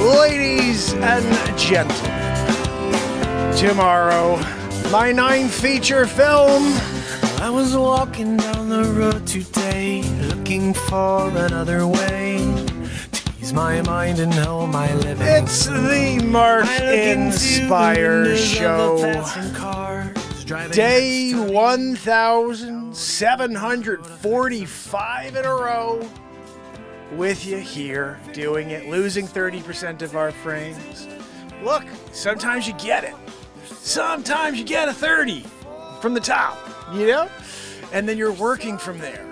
Ladies and gentlemen, tomorrow, my 9th feature film. I was walking down the road today, looking for another way to ease my mind and help my living. It's the Mark Inspire Show. Day 1,745 in a row. With you here, doing it, losing 30% of our frames. Look, sometimes you get it. Sometimes you get a 30 from the top, you know? And then you're working from there.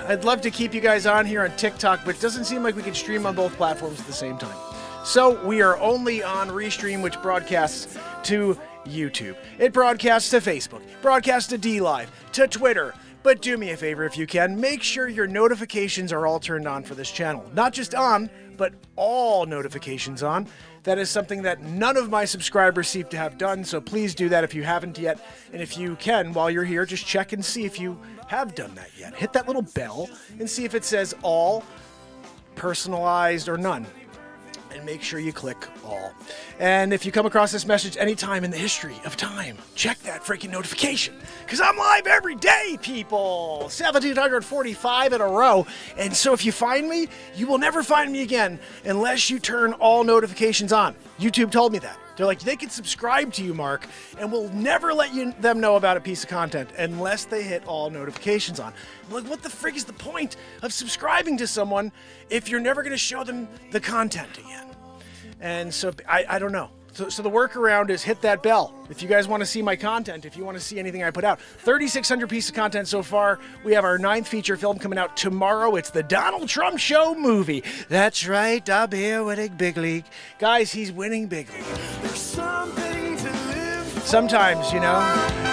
I'd love to keep you guys on here on TikTok, but it doesn't seem like we can stream on both platforms at the same time. So we are only on Restream, which broadcasts to YouTube. It broadcasts to Facebook, broadcasts to DLive, to Twitter. But do me a favor if you can, make sure your notifications are all turned on for this channel. Not just on, but all notifications on. That is something that none of my subscribers seem to have done, so please do that if you haven't yet. And if you can, while you're here, just check and see if you have done that yet. Hit that little bell and see if it says all, personalized, or none. And make sure you click all. And if you come across this message anytime in the history of time, check that freaking notification. Because I'm live every day, people. 1,745 in a row. And so if you find me, you will never find me again unless you turn all notifications on. YouTube told me that. They're like, they can subscribe to you, Mark, and we'll never let them know about a piece of content unless they hit all notifications on. I'm like, what the frig is the point of subscribing to someone if you're never going to show them the content again? And so I don't know. So the workaround is hit that bell. If you guys want to see my content, if you want to see anything I put out. 3,600 pieces of content so far. We have our 9th feature film coming out tomorrow. It's the Donald Trump Show movie. That's right, I'm here winning big league. Guys, he's winning big league. Sometimes, you know,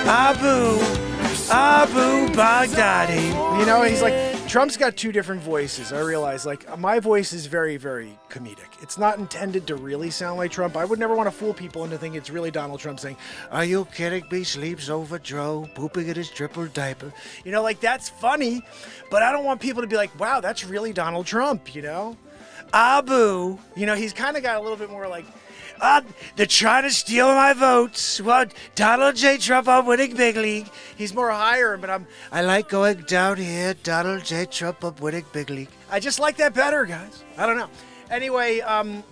Abu Baghdadi. You know, he's like, Trump's got two different voices. I realize, like, my voice is very, very comedic. It's not intended to really sound like Trump. I would never want to fool people into thinking it's really Donald Trump saying, "Are you kidding me? Sleeps over Joe, pooping in his triple diaper." You know, like, that's funny, but I don't want people to be like, wow, that's really Donald Trump, you know? Abu, you know, he's kind of got a little bit more like, they're trying to steal my votes. Well, Donald J. Trump, I'm winning big league. He's more higher, but I like going down here. Donald J. Trump, I'm winning big league. I just like that better, guys. I don't know. Anyway, and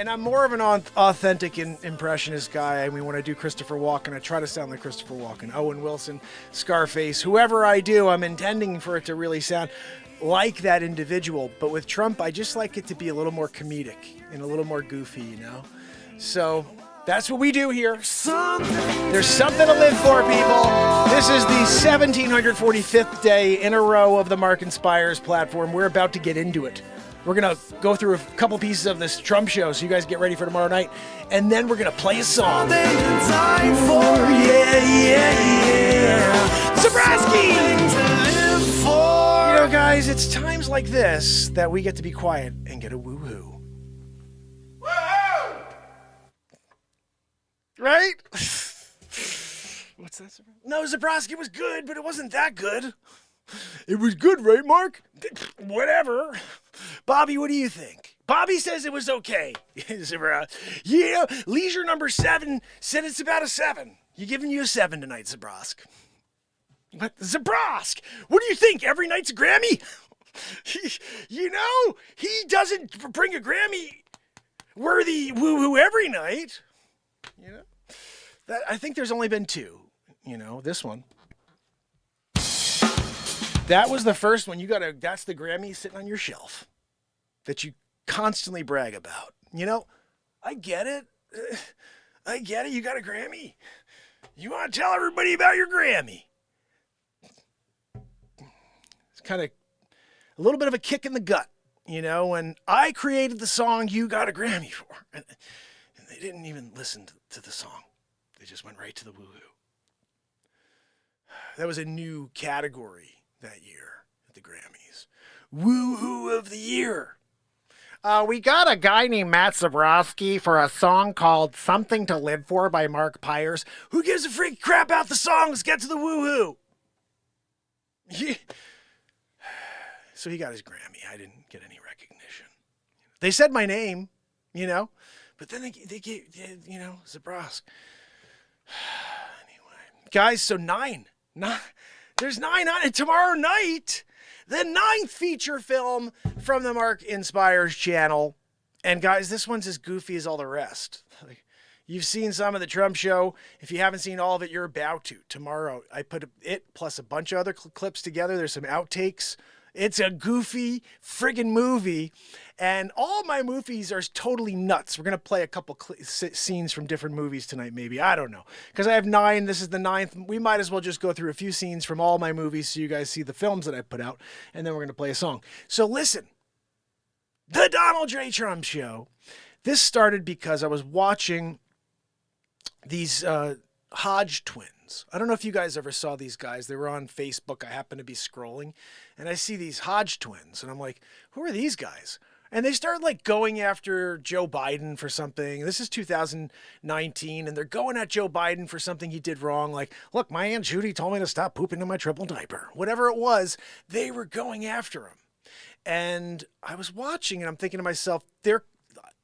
I'm more of an authentic impressionist guy. I mean, when I do Christopher Walken, I try to sound like Christopher Walken, Owen Wilson, Scarface, whoever I do, I'm intending for it to really sound like that individual. But with Trump, I just like it to be a little more comedic and a little more goofy, you know? So that's what we do here. There's something to live for, people. This is the 1,745th day in a row of the Mark Inspires platform. We're about to get into it. We're going to go through a couple pieces of this Trump show, so you guys get ready for tomorrow night. And then we're going to play a song. Yeah. Zabrowski! You know, guys, it's times like this that we get to be quiet and get a woo-hoo. Right? What's that? No, Zabrowski was good, but it wasn't that good. It was good, right, Mark? Whatever. Bobby, what do you think? Bobby says it was okay. Yeah, Leisure number 7 said it's about a 7. You giving you a 7 tonight, Zabrosk. What? Zabrosk! What do you think? Every night's a Grammy? You know, he doesn't bring a Grammy-worthy woo-hoo every night. You know, I think there's only been 2. You know, this one. That was the first one. That's the Grammy sitting on your shelf that you constantly brag about. You know, I get it. You got a Grammy. You want to tell everybody about your Grammy. It's kind of a little bit of a kick in the gut, you know, when I created the song you got a Grammy for. And they didn't even listen to the song. They just went right to the woo-hoo. That was a new category that year at the Grammys. Woo-hoo of the year. We got a guy named Matt Zabrowski for a song called Something to Live For by Mark Pyers. Who gives a freak crap about the song? Let's get to the woo-hoo. So he got his Grammy. I didn't get any recognition. They said my name, but then they gave, Zabrosk. Anyway, guys, so nine. There's 9 on it tomorrow night. The 9th feature film from the Mark Inspires channel. And guys, this one's as goofy as all the rest. You've seen some of the Trump show. If you haven't seen all of it, you're about to. Tomorrow, I put it plus a bunch of other clips together. There's some outtakes. It's a goofy friggin' movie. And all my movies are totally nuts. We're going to play a couple scenes from different movies tonight, maybe. I don't know. Because I have 9. This is the 9th. We might as well just go through a few scenes from all my movies so you guys see the films that I put out. And then we're going to play a song. So listen. The Donald J. Trump Show. This started because I was watching these Hodge twins. I don't know if you guys ever saw these guys. They were on Facebook. I happened to be scrolling. And I see these Hodge twins. And I'm like, who are these guys? And they started going after Joe Biden for something. This is 2019, and they're going at Joe Biden for something he did wrong. Like, look, my Aunt Judy told me to stop pooping in my triple diaper. Whatever it was, they were going after him. And I was watching, and I'm thinking to myself,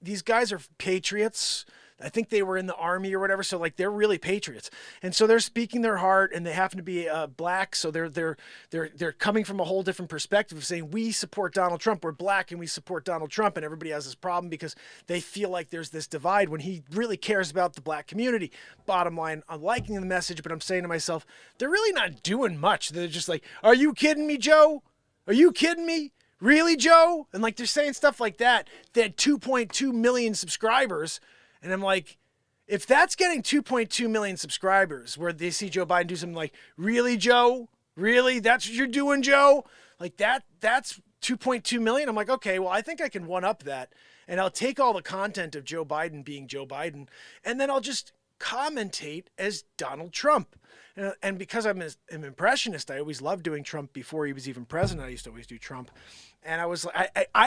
these guys are patriots. I think they were in the army or whatever. So they're really patriots. And so they're speaking their heart, and they happen to be black. So they're coming from a whole different perspective of saying, we support Donald Trump. We're black and we support Donald Trump. And everybody has this problem because they feel like there's this divide when he really cares about the black community. Bottom line, I'm liking the message, but I'm saying to myself, they're really not doing much. They're just like, are you kidding me, Joe? Are you kidding me? Really, Joe? And they're saying stuff like that. They had 2.2 million subscribers. And I'm like, if that's getting 2.2 million subscribers where they see Joe Biden do something like, really, Joe? Really? That's what you're doing, Joe? That's 2.2 million. I'm like, okay, well, I think I can one up that. And I'll take all the content of Joe Biden being Joe Biden, and then I'll just commentate as Donald Trump. And because I'm an impressionist, I always loved doing Trump before he was even president. I used to always do Trump. And I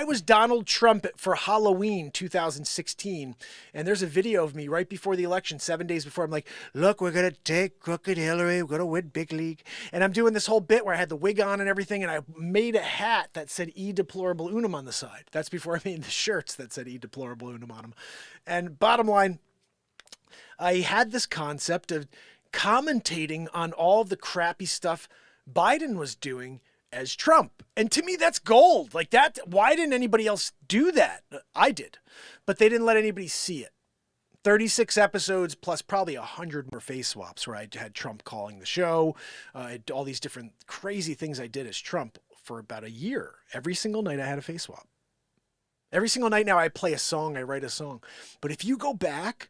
was Donald Trump for Halloween 2016. And there's a video of me right before the election, 7 days before. I'm like, look, we're going to take crooked Hillary. We're going to win big league. And I'm doing this whole bit where I had the wig on and everything. And I made a hat that said E deplorable unum on the side. That's before I made the shirts that said E deplorable unum on them. And bottom line, I had this concept of commentating on all the crappy stuff Biden was doing as Trump. And to me, that's gold. Why didn't anybody else do that? I did, but they didn't let anybody see it. 36 episodes plus probably 100 more face swaps where I had Trump calling the show. All these different crazy things I did as Trump for about a year. Every single night I had a face swap. Every single night now I play a song, I write a song. But if you go back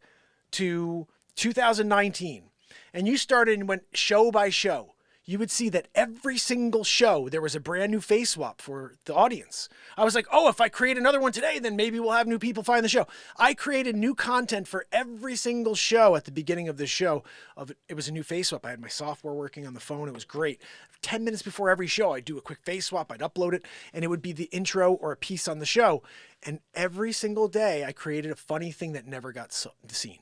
to 2019 and you started and went show by show, you would see that every single show, there was a brand new face swap for the audience. I was like, oh, if I create another one today, then maybe we'll have new people find the show. I created new content for every single show at the beginning of the show. It was a new face swap. I had my software working on the phone. It was great. 10 minutes before every show, I'd do a quick face swap. I'd upload it, and it would be the intro or a piece on the show. And every single day, I created a funny thing that never got seen,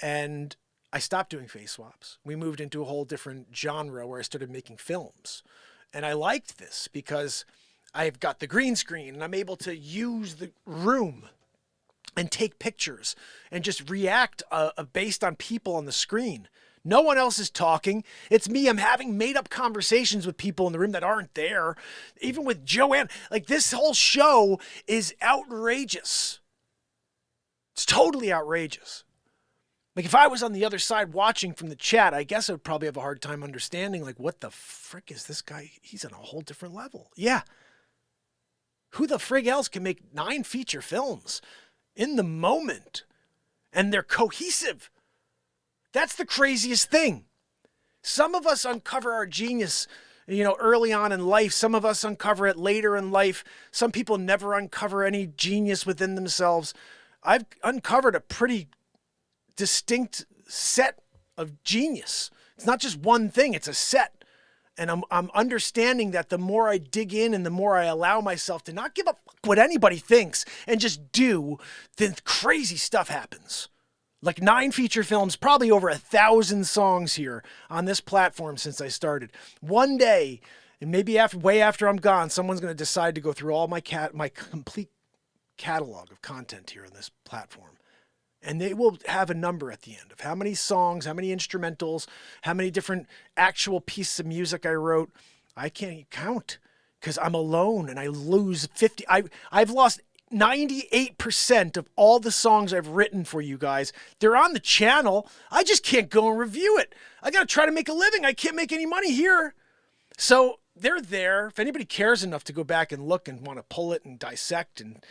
And I stopped doing face swaps. We moved into a whole different genre where I started making films. And I liked this because I've got the green screen and I'm able to use the room and take pictures and just react based on people on the screen. No one else is talking. It's me. I'm having made up conversations with people in the room that aren't there. Even with Joanne. This whole show is outrageous. It's totally outrageous. If I was on the other side watching from the chat, I guess I would probably have a hard time understanding, what the frick is this guy? He's on a whole different level. Yeah. Who the frig else can make 9 feature films in the moment? And they're cohesive. That's the craziest thing. Some of us uncover our genius, early on in life. Some of us uncover it later in life. Some people never uncover any genius within themselves. I've uncovered a pretty distinct set of genius. It's not just one thing, it's a set. And I'm understanding that the more I dig in and the more I allow myself to not give a fuck what anybody thinks and just do, then crazy stuff happens. 9 feature films, probably over 1,000 songs here on this platform since I started. One day, And maybe way after I'm gone, someone's going to decide to go through all my complete catalog of content here on this platform. And they will have a number at the end of how many songs, how many instrumentals, how many different actual pieces of music I wrote. I can't count because I'm alone and I lose 50. I've lost 98% of all the songs I've written for you guys. They're on the channel. I just can't go and review it. I got to try to make a living. I can't make any money here. So they're there. If anybody cares enough to go back and look and want to pull it and dissect and,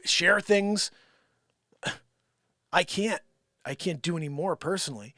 share things, I can't do any more personally.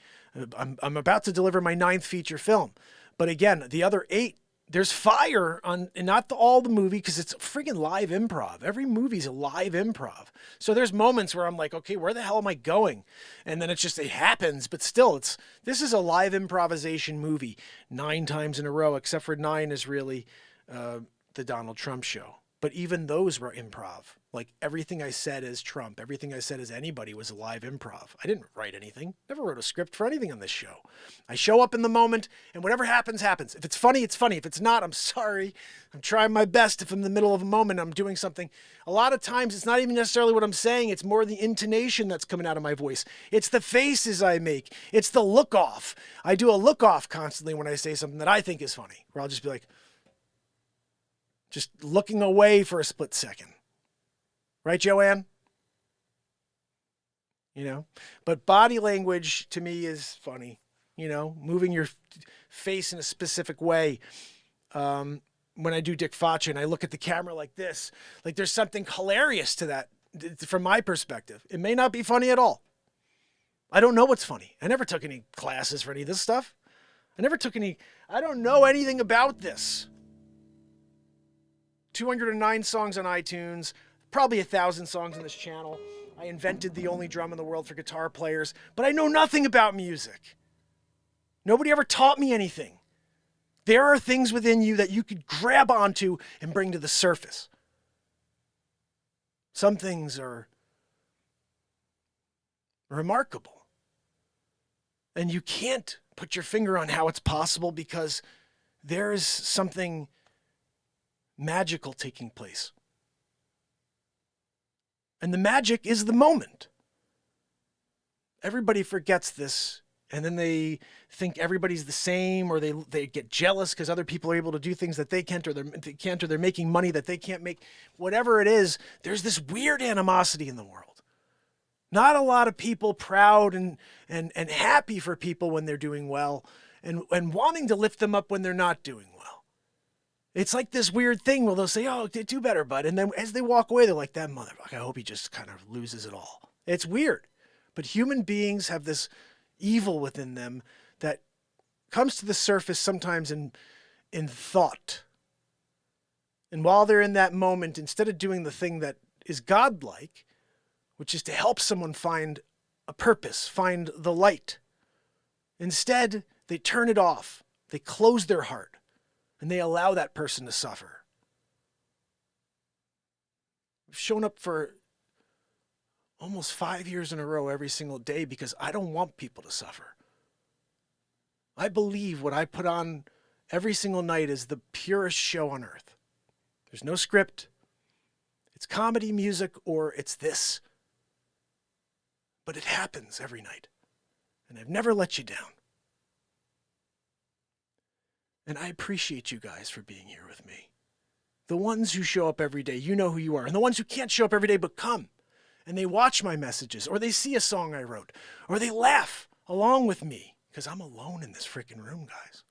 I'm about to deliver my 9th feature film. But again, the other 8, there's fire on, and not all the movie because it's friggin' live improv. Every movie's a live improv. So there's moments where I'm like, okay, where the hell am I going? And then it happens, but still this is a live improvisation movie 9 times in a row, except for 9 is really the Donald Trump show. But even those were improv. Like everything I said as Trump, everything I said as anybody was a live improv. I didn't write anything. Never wrote a script for anything on this show. I show up in the moment and whatever happens, happens. If it's funny, it's funny. If it's not, I'm sorry. I'm trying my best. If I'm in the middle of a moment, I'm doing something. A lot of times it's not even necessarily what I'm saying. It's more the intonation that's coming out of my voice. It's the faces I make. It's the look off. I do a look off constantly when I say something that I think is funny, where I'll just be like, just looking away for a split second. Right, Joanne? But body language to me is funny, moving your face in a specific way. When I do Dick Faccia and I look at the camera like this, like there's something hilarious to that from my perspective. It may not be funny at all. I don't know what's funny. I never took any classes for any of this stuff. I don't know anything about this. 209 songs on iTunes, probably 1,000 songs on this channel. I invented the only drum in the world for guitar players, but I know nothing about music. Nobody ever taught me anything. There are things within you that you could grab onto and bring to the surface. Some things are remarkable. And you can't put your finger on how it's possible because there is something magical taking place. And the magic is the moment. Everybody forgets this, and then they think everybody's the same, or they get jealous because other people are able to do things that they can't, or they're making money that they can't make. Whatever it is, there's this weird animosity in the world. Not a lot of people proud and happy for people when they're doing well, and wanting to lift them up when they're not doing well. It's like this weird thing where they'll say, oh, do better, bud. And then as they walk away, they're like, that motherfucker, I hope he just kind of loses it all. It's weird. But human beings have this evil within them that comes to the surface sometimes in thought. And while they're in that moment, instead of doing the thing that is godlike, which is to help someone find a purpose, find the light, instead they turn it off. They close their heart. And they allow that person to suffer. I've shown up for almost 5 years in a row every single day because I don't want people to suffer. I believe what I put on every single night is the purest show on earth. There's no script. It's comedy, music, or it's this. But it happens every night. And I've never let you down. And I appreciate you guys for being here with me. The ones who show up every day, you know who you are. And the ones who can't show up every day but come. And they watch my messages, or they see a song I wrote, or they laugh along with me. Because I'm alone in this freaking room, guys.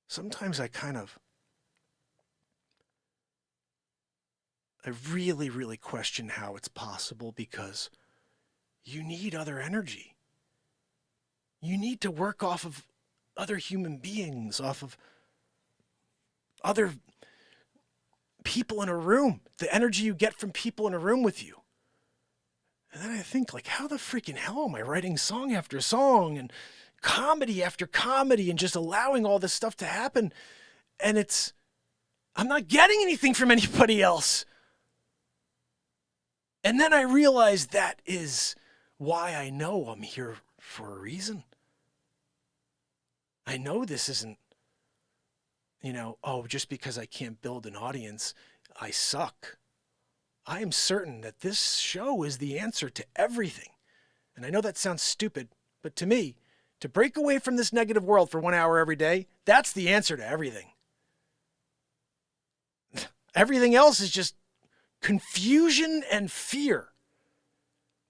Sometimes I really, really question how it's possible because you need other energy. You need to work off of other human beings, off of other people in a room, the energy you get from people in a room with you. And then I think, like, how the freaking hell am I writing song after song and comedy after comedy and just allowing all this stuff to happen? And I'm not getting anything from anybody else. And then I realized that is why I know I'm here for a reason. I know this isn't, oh, just because I can't build an audience, I suck. I am certain that this show is the answer to everything. And I know that sounds stupid, but to me, to break away from this negative world for 1 hour every day, that's the answer to everything. Everything else is just confusion and fear.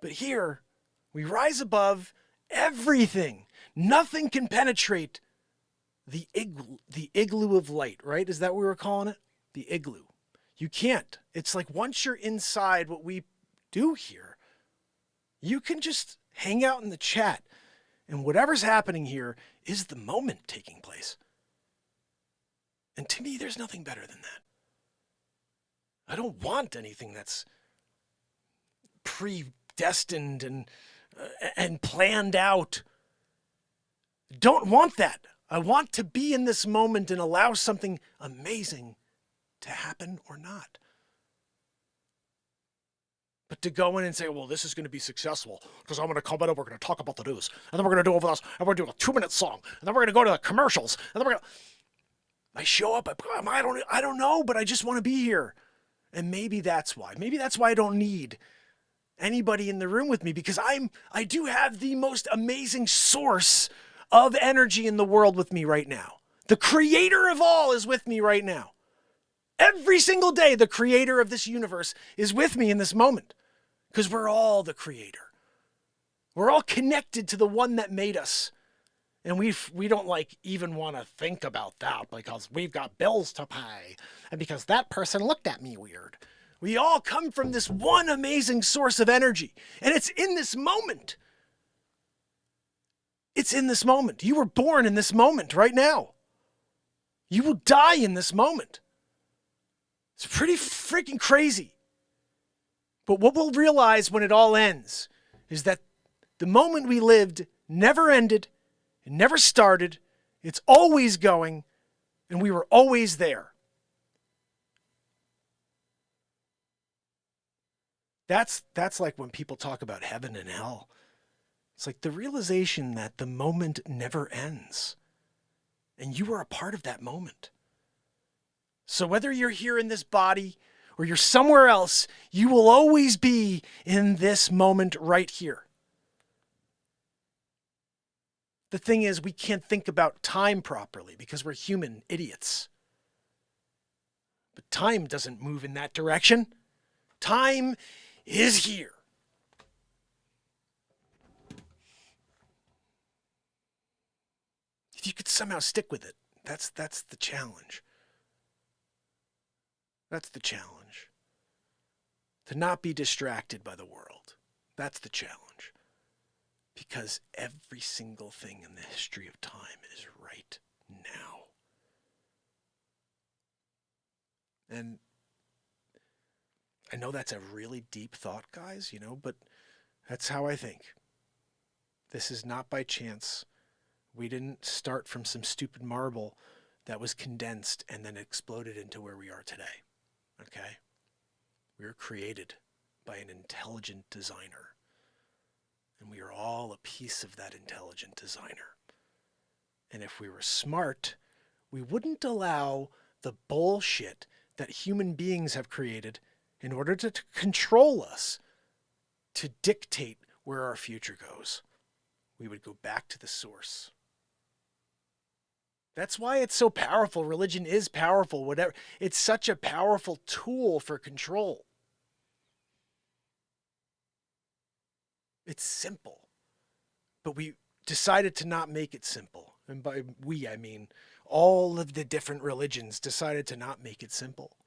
But here, we rise above everything. Nothing can penetrate the igloo of light, right? Is that what we were calling it? The igloo. You can't. It's like once you're inside what we do here, you can just hang out in the chat. And whatever's happening here is the moment taking place. And to me, there's nothing better than that. I don't want anything that's predestined and planned out. Don't want that. I want to be in this moment and allow something amazing to happen or not. But to go in and say, well, this is going to be successful because I'm going to come in and we're going to talk about the news. And then we're going to do over this, and we're going to do a 2-minute song. And then we're going to go to the commercials. And then we're going to... I show up, I don't know, but I just want to be here. And maybe that's why. Maybe that's why I don't need anybody in the room with me, because I do have the most amazing source of energy in the world with me right now. The creator of all is with me right now. Every single day, the creator of this universe is with me in this moment, because we're all the creator. We're all connected to the one that made us. And we don't even want to think about that because we've got bills to pay and because that person looked at me weird. We all come from this one amazing source of energy, and it's in this moment. It's in this moment. You were born in this moment right now. You will die in this moment. It's pretty freaking crazy. But what we'll realize when it all ends is that the moment we lived never ended. It never started. It's always going, and we were always there. That's like when people talk about heaven and hell. It's like the realization that the moment never ends, and you are a part of that moment. So whether you're here in this body or you're somewhere else, you will always be in this moment right here. The thing is, we can't think about time properly because we're human idiots. But time doesn't move in that direction. Time is here. If you could somehow stick with it, that's the challenge. That's the challenge. To not be distracted by the world. That's the challenge. Because every single thing in the history of time is right now. And I know that's a really deep thought, guys, but that's how I think. This is not by chance. We didn't start from some stupid marble that was condensed and then exploded into where we are today. Okay? We were created by an intelligent designer. And we are all a piece of that intelligent designer. And if we were smart, we wouldn't allow the bullshit that human beings have created in order to control us to dictate where our future goes. We would go back to the source. That's why it's so powerful. Religion is powerful. Whatever. It's such a powerful tool for control. It's simple, but we decided to not make it simple. And by we, I mean all of the different religions decided to not make it simple.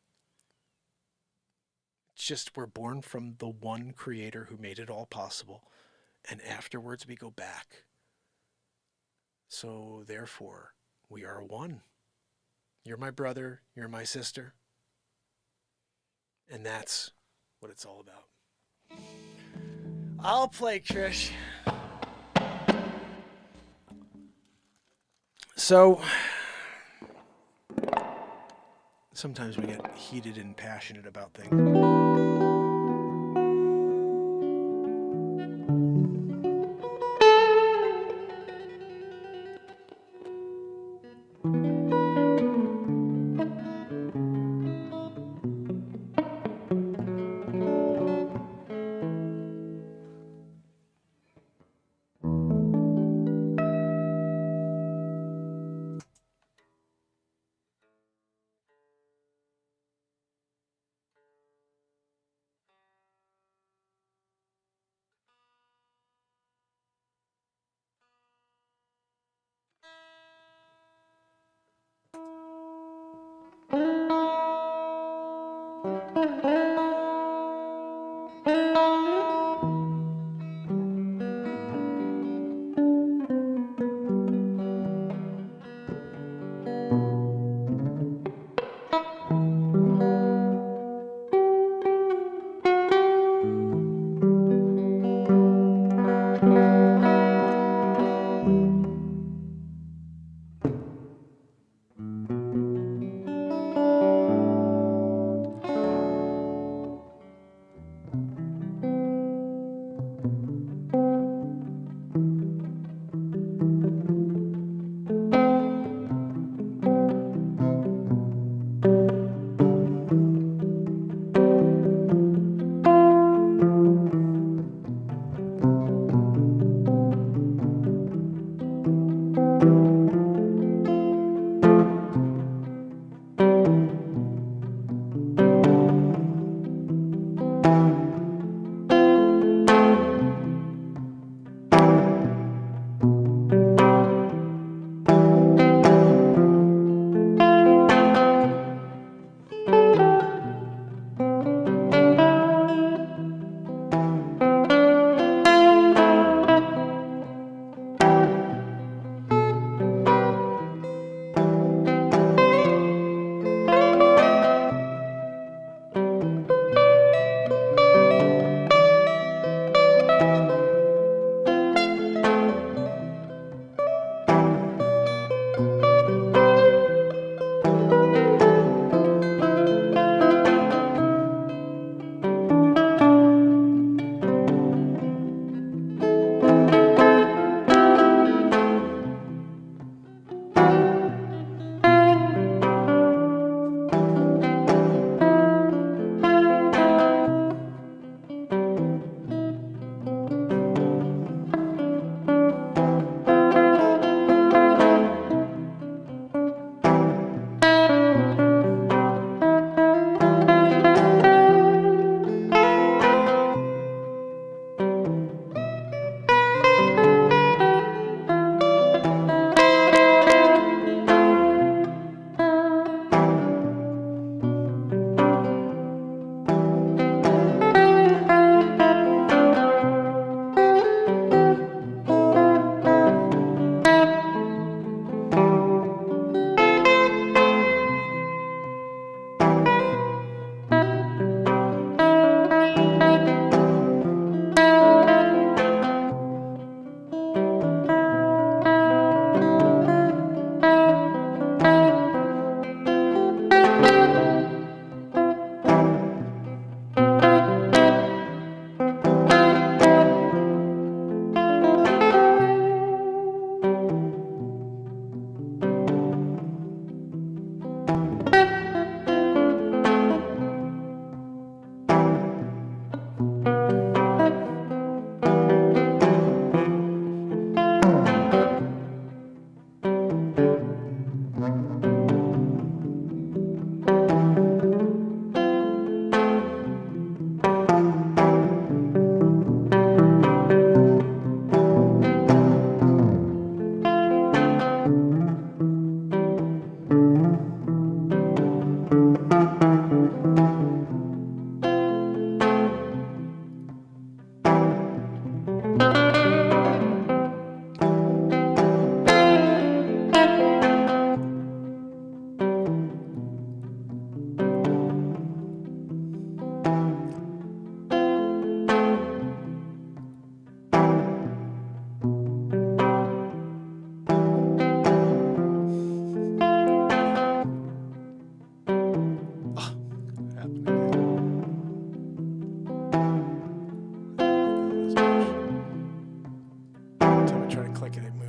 It's just we're born from the one creator who made it all possible, and afterwards we go back. So therefore, we are one. You're my brother, you're my sister, and that's what it's all about. I'll play, Trish. So, sometimes we get heated and passionate about things.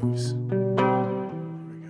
moves. There we go.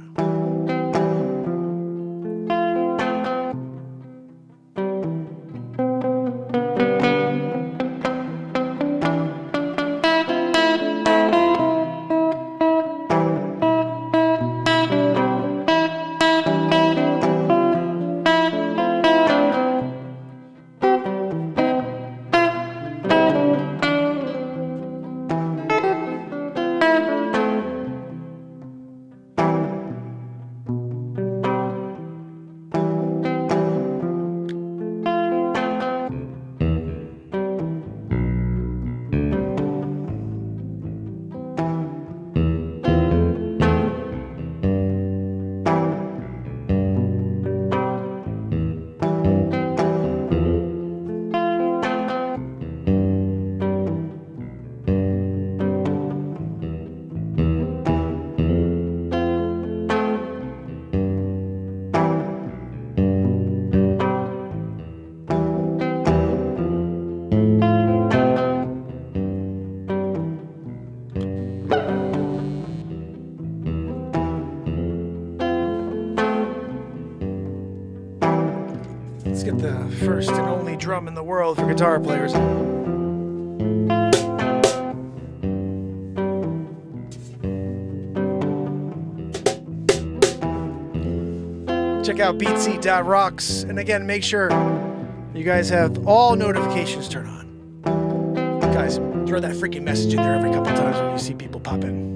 Let's get the first and only drum in the world for guitar players. Check out BeatSeat.rocks, and again, make sure you guys have all notifications turned on. Guys, throw that freaking message in there every couple times when you see people pop in.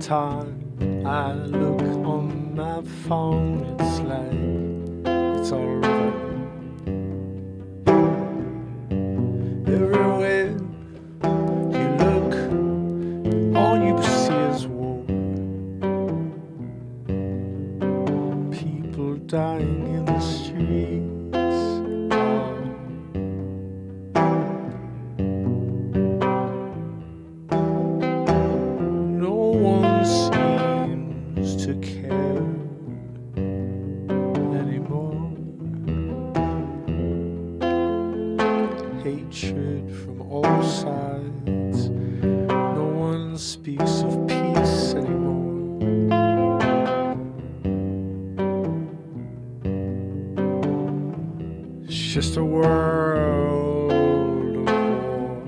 time I look on my phone, it's like it's all over. Everywhere you look, all you see is war. People dying in the streets. No one seems to care anymore. Hatred from all sides. No one speaks of peace anymore. It's just a world of war.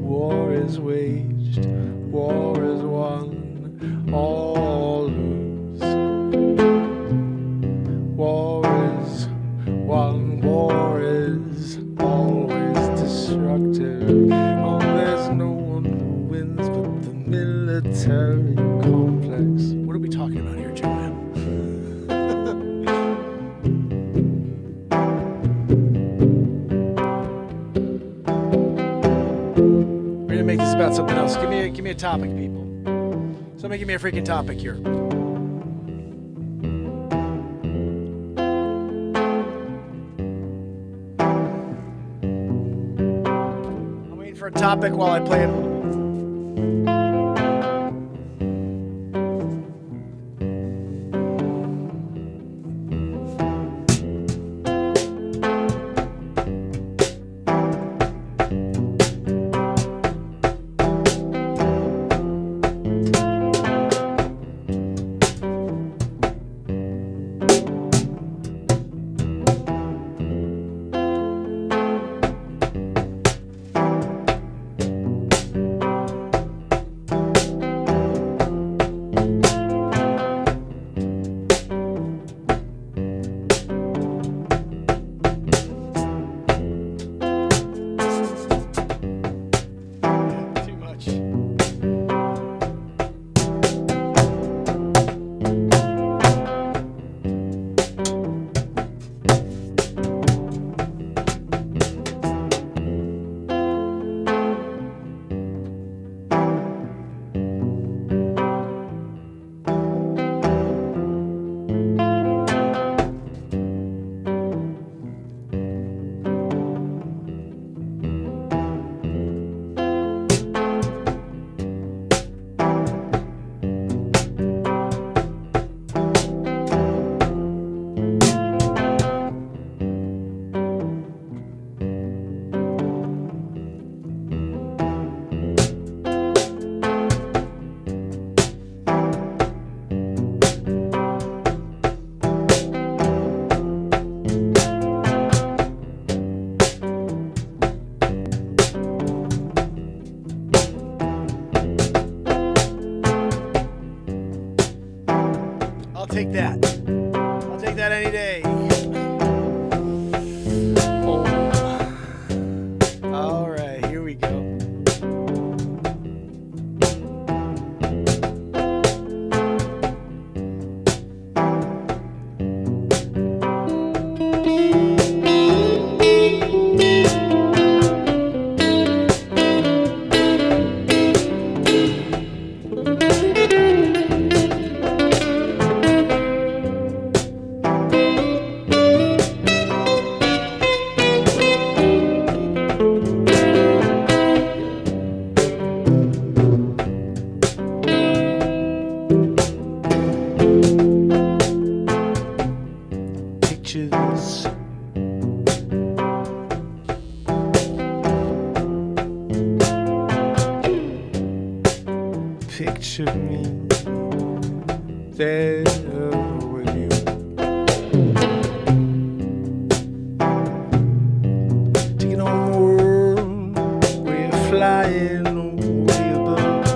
War is waged, war is won, all lose. War is won, war is always destructive. Oh, there's no one who wins but the military complex. What are we talking about here, Joanne? We're gonna make this about something else. Give me a topic, people. Somebody give me a freaking topic here. I'm waiting for a topic while I play it. Too much. I'll take that. I'll take that any day. Oh. All right, here we go. Pictures. Picture me there with you. Taking on the world, we're flying way above.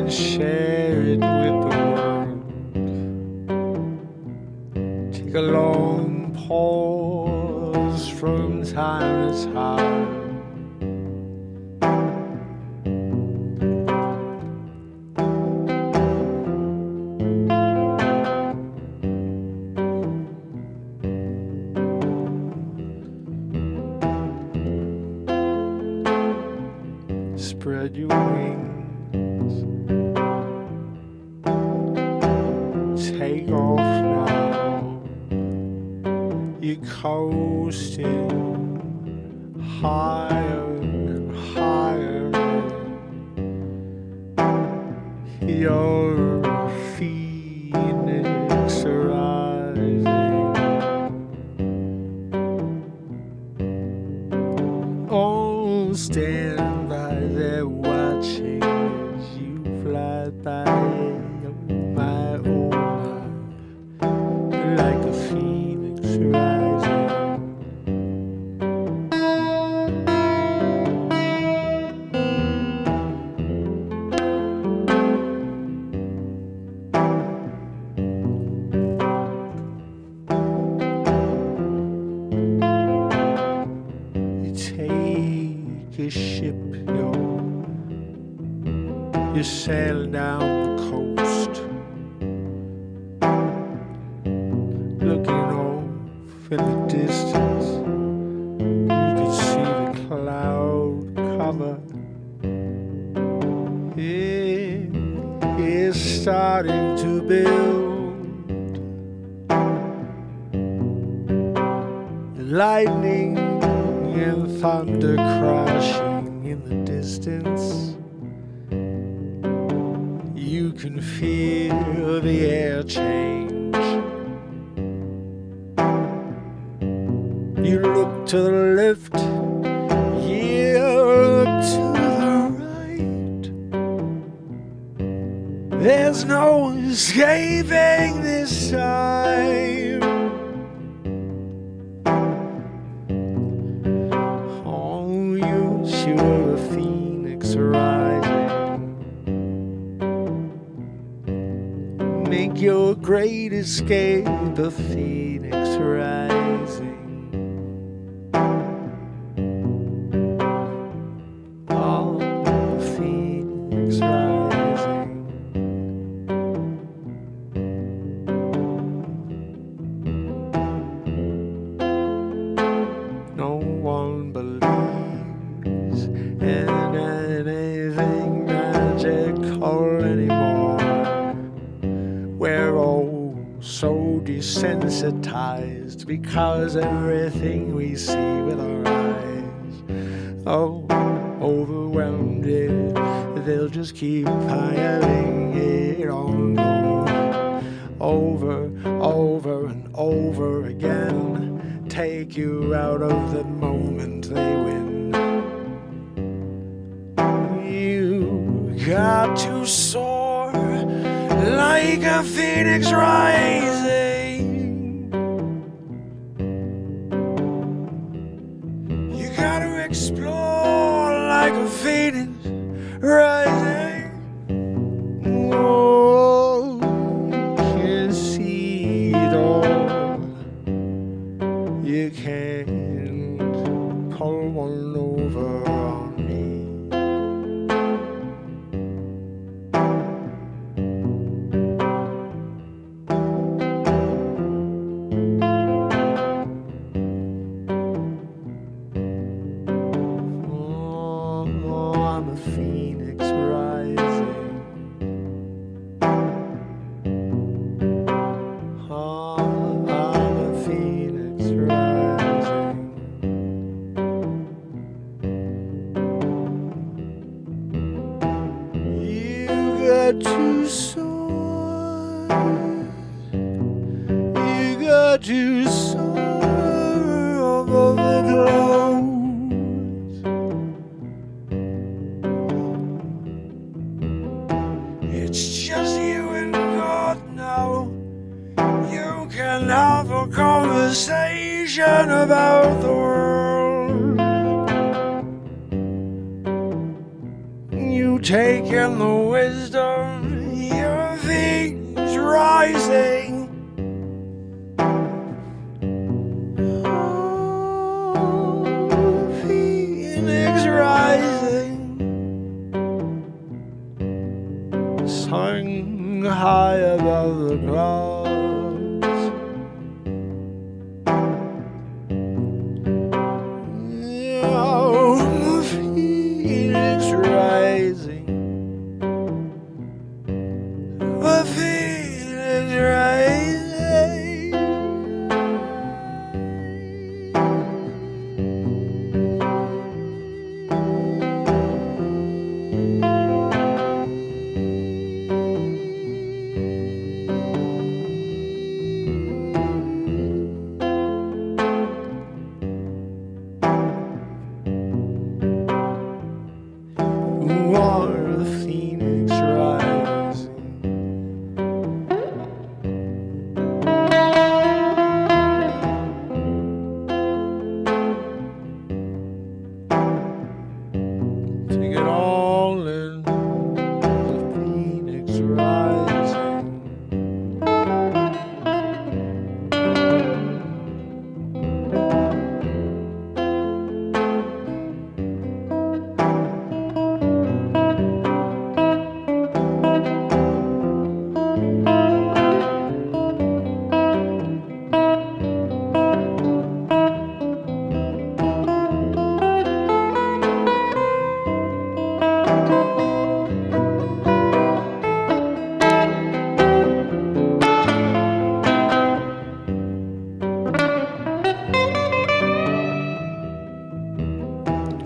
and share it with the world. Take a long pause from time to time. Spread your wings, take off now. You're coasting higher and higher. You're a phoenix rising. Oh, stand by there watching as you fly by. Oh my, like a phoenix rising. You take a ship, you sail down the coast, looking off in the distance. You can see the cloud cover. It is starting to build. Lightning and thunder crashing in the distance. You can feel the air change. You look to the left, you look to the right. There's no escaping this time. Oh, you're a phoenix rising. Make your great escape, a phoenix rising. Oh, a phoenix rising. No one believes in anything magical anymore. We're all so desensitized because everything we see with our eyes, oh, overwhelmed it. They'll just keep piling it on, over and over again. Take you out of the moment they win. You got to soar like a phoenix rising. You gotta explore like a phoenix rising. Oh, you can see it all. You can't pull one over on me. I'm a phoenix rising. I'm a phoenix rising. You got to soar. You got to soar above the clouds. It's just you and God now. You can have a conversation about the world. You take in the wisdom hung high above the clouds. Oh, the phoenix rising, the phoenix rising. Who are the phoenix rising? Take it all in, the phoenix rising.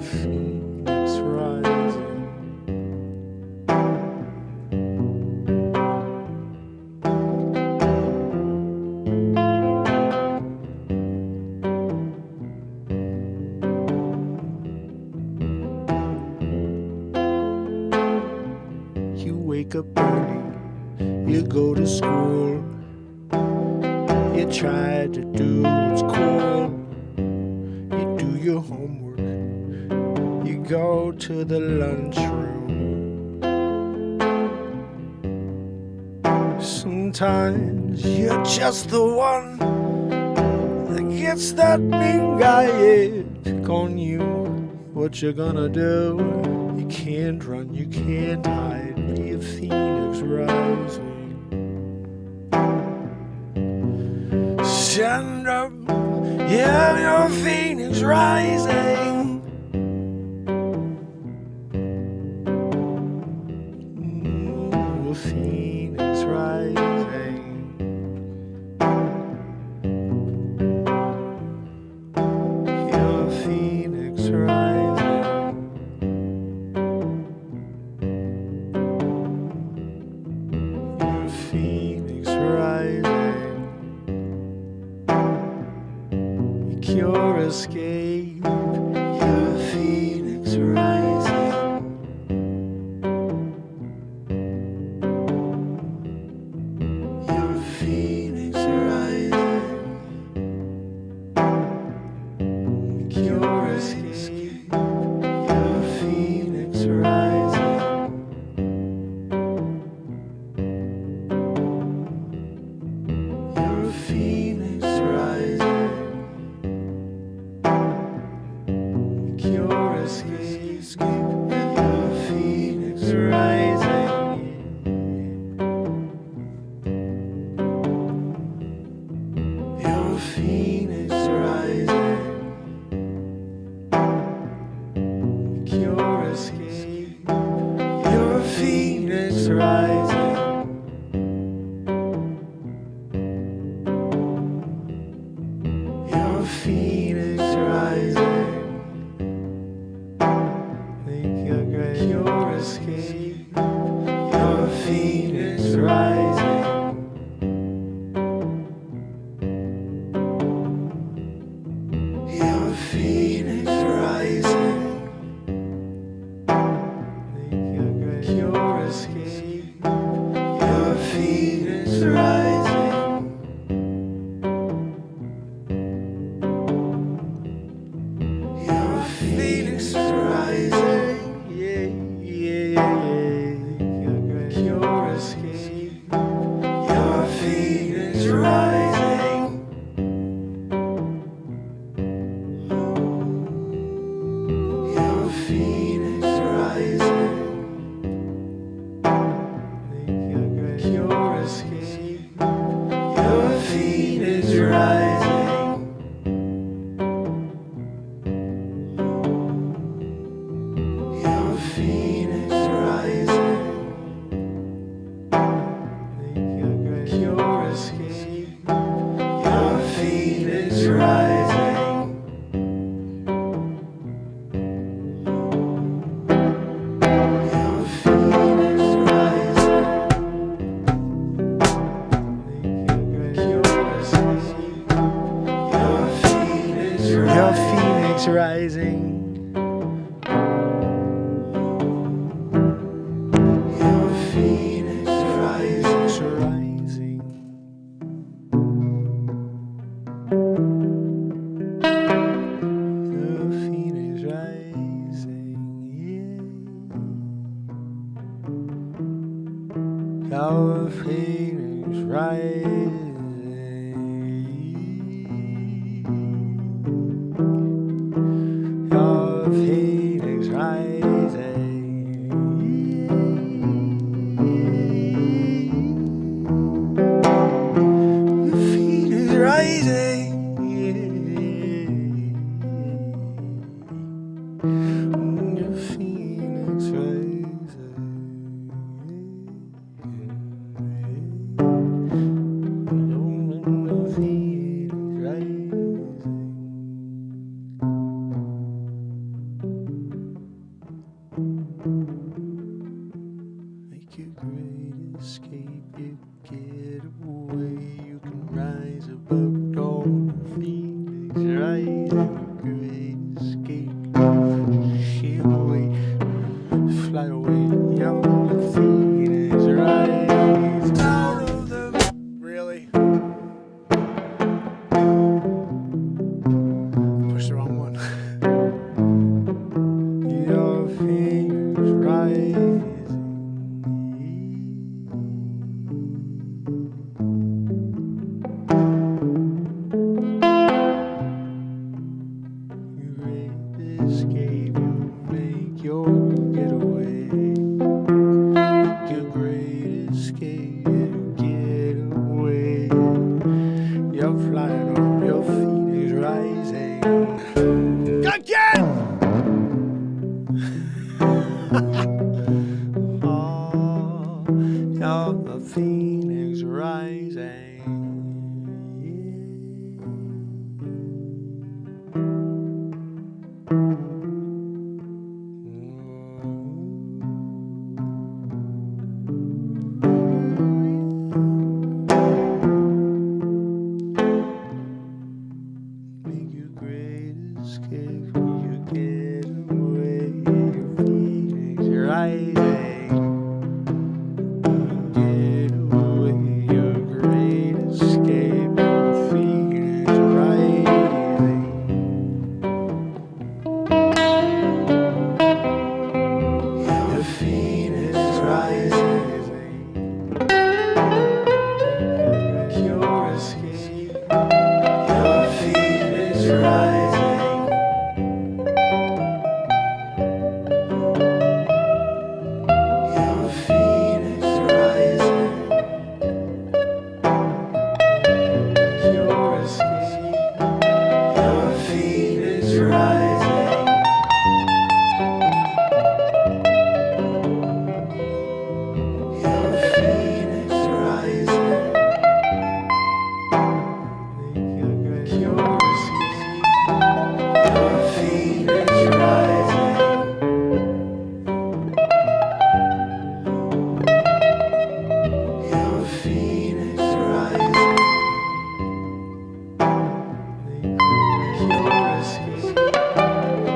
Phoenix rising. You wake up early, you go to school, you try to do what's cool, you do your homework, you go to the lunchroom. Sometimes you're just the one that gets that mean guy, yeah, pick on you. What you gonna do? You can't run, you can't hide, be a phoenix rising. Stand up, yeah, you're a phoenix rising. Ooh, a phoenix rising. You're a phoenix rising. You're a phoenix rising. You cure escape. You're a phoenix rising. You're a phoenix rising. You cure escape. You're a phoenix rising. You're a phoenix rising. Cure escape. You're a phoenix rising. You're a phoenix rising. Cure escape. You're a phoenix rising. You're a phoenix rising. Think you're great. Cure escape. You're a phoenix rising. You're a phoenix rising. Think you're great. Cure escape. You're a phoenix rising. You're a phoenix rising. Yeah, yeah, yeah, yeah. You're great. Cure escape. You're a phoenix rising. You're a phoenix rising. Your phoenix rising. Your phoenix rising. Your phoenix rising. Your phoenix rising. Your phoenix rising. Make your great escape, you get away, you can rise above dawn. Phoenix rising, great escape, ship away, fly away, young Phoenix rise out of the. Really? Push the wrong one. Your Phoenix rising. Great escape, you make your getaway. Your great escape, you get away. You're flying on your Phoenix rising. Again! Oh, you're a Phoenix rising. Make your great escape, you get away. Your Phoenix rising. Get away, your great escape. Your Phoenix rising. Your Phoenix rising. Your escape. Your Phoenix rising. Your Phoenix rising. Your escape. Your Phoenix rising. Your Phoenix rising. Your escape. Your Phoenix rising. Your Phoenix rising. Your escape.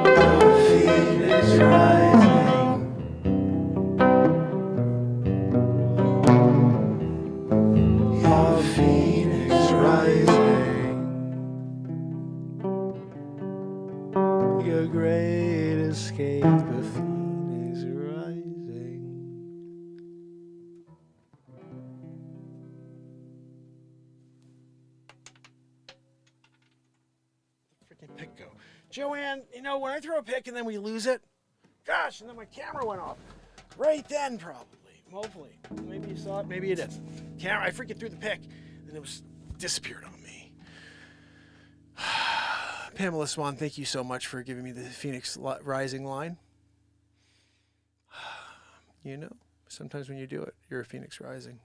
Your Phoenix rising. Your Phoenix rising. Your great escape, the Phoenix rising. Freaking pick go. Joanne, you know, when I throw a pick and then we lose it, gosh, and then my camera went off. Right then, probably. Hopefully. Maybe you saw it, maybe you didn't. Camera, I freaking threw the pick, and it was disappeared on me. Pamela Swan, thank you so much for giving me the Phoenix Rising line. You know, sometimes when you do it, you're a Phoenix Rising.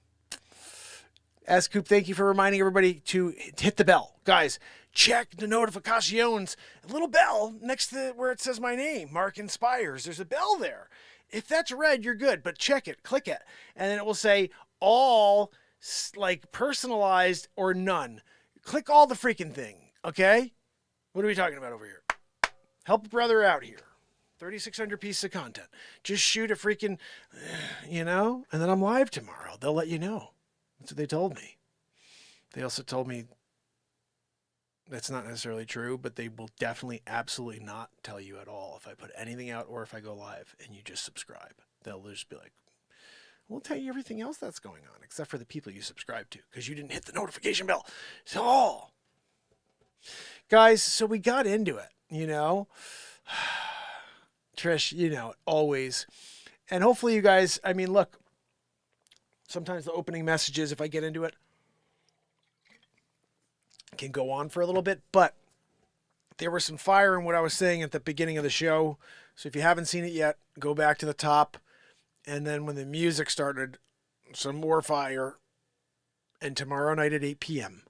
Scoop, thank you for reminding everybody to hit the bell. Guys, check the notifications. A little bell next to where it says my name, Mark Inspires. There's a bell there. If that's red, you're good, but check it, click it, and then it will say all, like, personalized or none. Click all the freaking thing, okay? What are we talking about over here? Help a brother out here. 3,600 pieces of content. Just shoot a freaking, you know, and then I'm live tomorrow. They'll let you know. That's what they told me. They also told me that's not necessarily true, but they will definitely, absolutely not tell you at all if I put anything out or if I go live and you just subscribe. They'll just be like, We'll tell you everything else that's going on, except for the people you subscribe to, because you didn't hit the notification bell. So, guys, so we got into it, you know. Trish, you know, always. And hopefully you guys, I mean, look, sometimes the opening messages, if I get into it, can go on for a little bit, but there was some fire in what I was saying at the beginning of the show. So if you haven't seen it yet, go back to the top. And then when the music started, some more fire. And tomorrow night at 8 p.m.,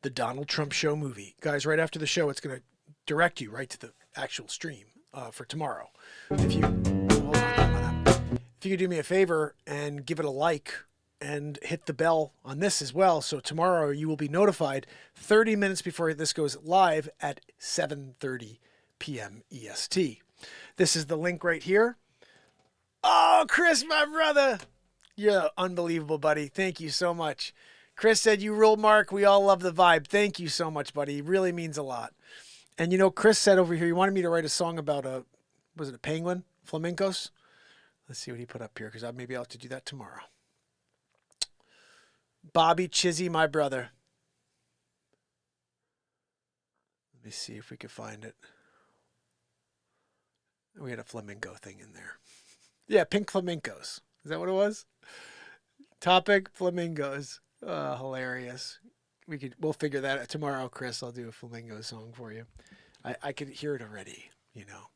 the Donald Trump Show movie. Guys, right after the show, it's going to direct you right to the actual stream for tomorrow. If you could do me a favor and give it a like and hit the bell on this as well. So tomorrow you will be notified 30 minutes before this goes live at 7:30 p.m. EST. This is the link right here. Oh, Chris, my brother. You're unbelievable, buddy. Thank you so much. Chris said, you rule, Mark. We all love the vibe. Thank you so much, buddy. It really means a lot. And, you know, Chris said over here, he wanted me to write a song about a penguin? Flamencos? Let's see what he put up here, because maybe I'll have to do that tomorrow. Bobby Chizzy, my brother. Let me see if we can find it. We had a flamenco thing in there. Yeah, pink flamencos. Is that what it was? Topic, flamingos. Hilarious. We'll figure that out tomorrow, Chris. I'll do a flamingo song for you. I could hear it already, you know.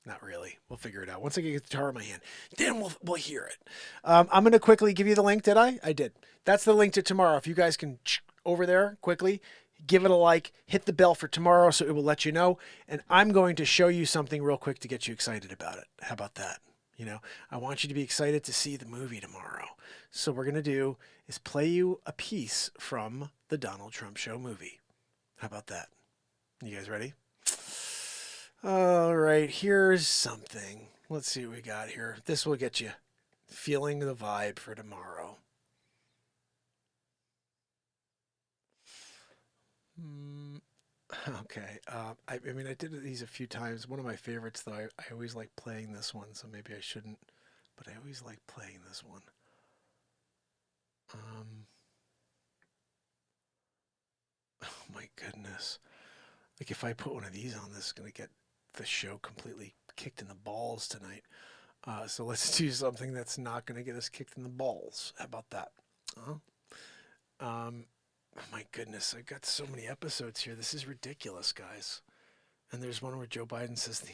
Not really. We'll figure it out. Once I get the guitar in my hand, then we'll hear it. I'm going to quickly give you the link. Did I? I did. That's the link to tomorrow. If you guys can over there quickly, give it a like, hit the bell for tomorrow so it will let you know. And I'm going to show you something real quick to get you excited about it. How about that? You know, I want you to be excited to see the movie tomorrow. So what we're going to do is play you a piece from the Donald Trump Show movie. How about that? You guys ready? All right, here's something. Let's see what we got here. This will get you feeling the vibe for tomorrow. Okay. I mean, I did these a few times. One of my favorites, though, I always like playing this one, so maybe I shouldn't, but I always like playing this one. Oh, my goodness. Like, if I put one of these on, this is going to get the show completely kicked in the balls tonight. So let's do something that's not going to get us kicked in the balls. How about that? Oh my goodness, I've got so many episodes here. This is ridiculous, guys. And there's one where Joe Biden says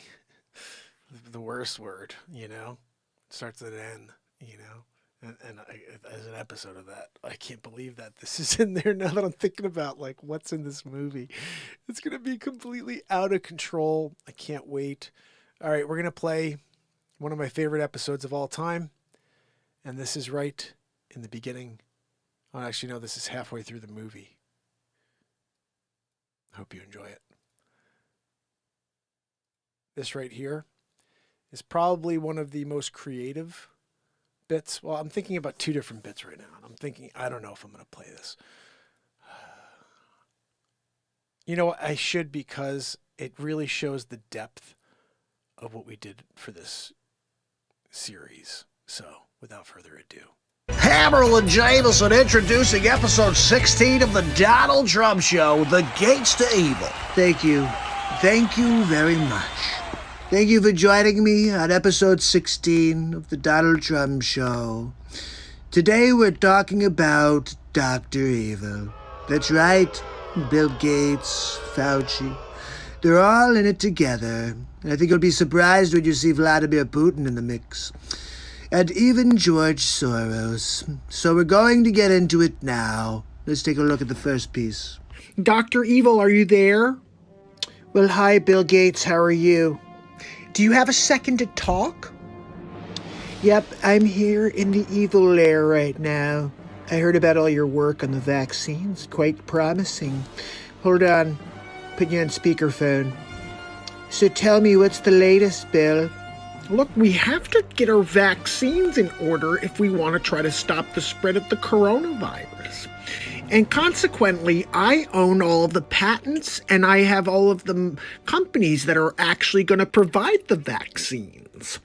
the worst word, you know? It starts with an N, you know? And as an episode of that, I can't believe that this is in there now that I'm thinking about, like, what's in this movie. It's going to be completely out of control. I can't wait. All right, we're going to play one of my favorite episodes of all time. And this is right in the beginning. Oh, actually, no, this is halfway through the movie. I hope you enjoy it. This right here is probably one of the most creative bits. Well, I'm thinking about two different bits right now. I'm thinking, I don't know if I'm going to play this. You know, I should, because it really shows the depth of what we did for this series. So, without further ado. Hammerl and Jameson introducing episode 16 of the Donald Trump Show, The Gates to Evil. Thank you. Thank you very much. Thank you for joining me on episode 16 of the Donald Trump Show. Today we're talking about Dr. Evil. That's right, Bill Gates, Fauci. They're all in it together. And I think you'll be surprised when you see Vladimir Putin in the mix. And even George Soros. So we're going to get into it now. Let's take a look at the first piece. Dr. Evil, are you there? Well, hi, Bill Gates. How are you? Do you have a second to talk? Yep, I'm here in the evil lair right now. I heard about all your work on the vaccines. Quite promising. Hold on. Put you on speakerphone. So tell me, what's the latest, Bill? Look, we have to get our vaccines in order if we want to try to stop the spread of the coronavirus. And consequently, I own all of the patents and I have all of the companies that are actually going to provide the vaccines.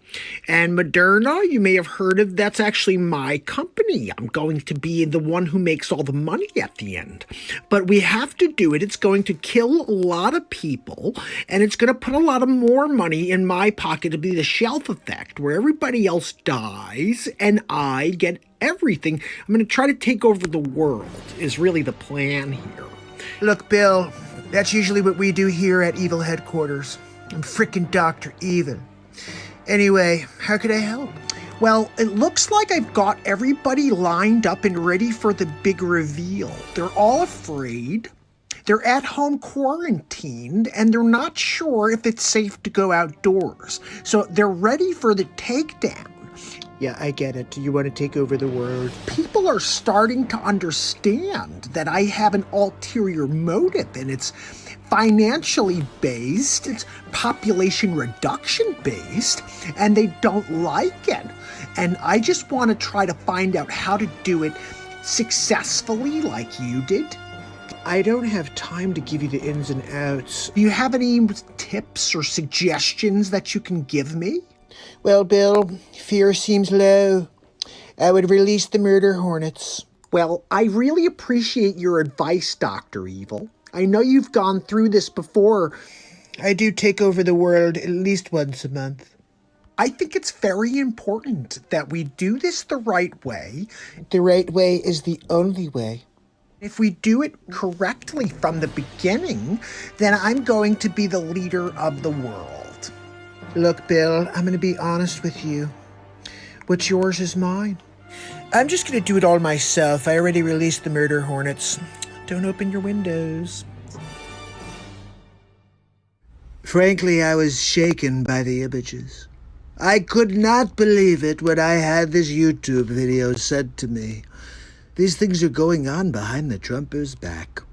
And Moderna, you may have heard of, that's actually my company. I'm going to be the one who makes all the money at the end. But we have to do it. It's going to kill a lot of people, and it's going to put a lot of more money in my pocket to be the shelf effect, where everybody else dies and I get everything. I'm going to try to take over the world, is really the plan here. Look, Bill, that's usually what we do here at Evil Headquarters. I'm frickin' Dr. Evil. Anyway, how could I help? Well, it looks like I've got everybody lined up and ready for the big reveal. They're all afraid. They're at home quarantined, and they're not sure if it's safe to go outdoors. So they're ready for the takedown. Yeah, I get it. You want to take over the world. People are starting to understand that I have an ulterior motive, and it's financially based, it's population reduction based, and they don't like it. And I just want to try to find out how to do it successfully like you did. I don't have time to give you the ins and outs. Do you have any tips or suggestions that you can give me? Well, Bill, fear seems low. I would release the murder hornets. Well, I really appreciate your advice, Dr. Evil. I know you've gone through this before. I do take over the world at least once a month. I think it's very important that we do this the right way. The right way is the only way. If we do it correctly from the beginning, then I'm going to be the leader of the world. Look, Bill, I'm going to be honest with you. What's yours is mine. I'm just going to do it all myself. I already released the murder hornets. Don't open your windows. Frankly, I was shaken by the images. I could not believe it when I had this YouTube video sent to me. These things are going on behind the Trumpers' back.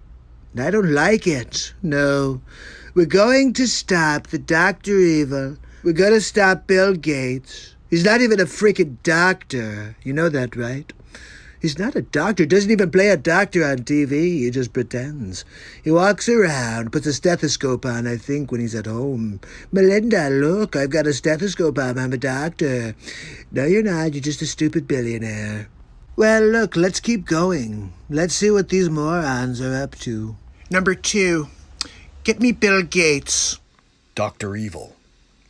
And I don't like it. No. We're going to stop the Dr. Evil. We're going to stop Bill Gates. He's not even a freaking doctor. You know that, right? He's not a doctor. Doesn't even play a doctor on TV. He just pretends. He walks around, puts a stethoscope on, I think, when he's at home. Melinda, look, I've got a stethoscope on. I'm a doctor. No, you're not. You're just a stupid billionaire. Well, look, let's keep going. Let's see what these morons are up to. Number 2, get me Bill Gates. Dr. Evil.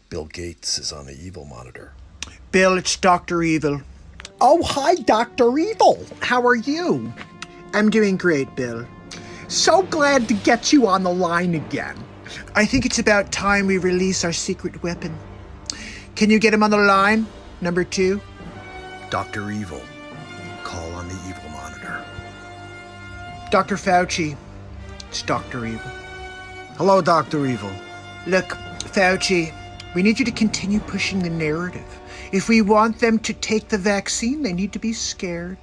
Bill Gates is on the evil monitor. Bill, it's Dr. Evil. Oh, hi, Dr. Evil. How are you? I'm doing great, Bill. So glad to get you on the line again. I think it's about time we release our secret weapon. Can you get him on the line, number 2? Dr. Evil. Call on the evil monitor. Dr. Fauci, it's Dr. Evil. Hello, Dr. Evil. Look, Fauci, we need you to continue pushing the narrative. If we want them to take the vaccine, they need to be scared.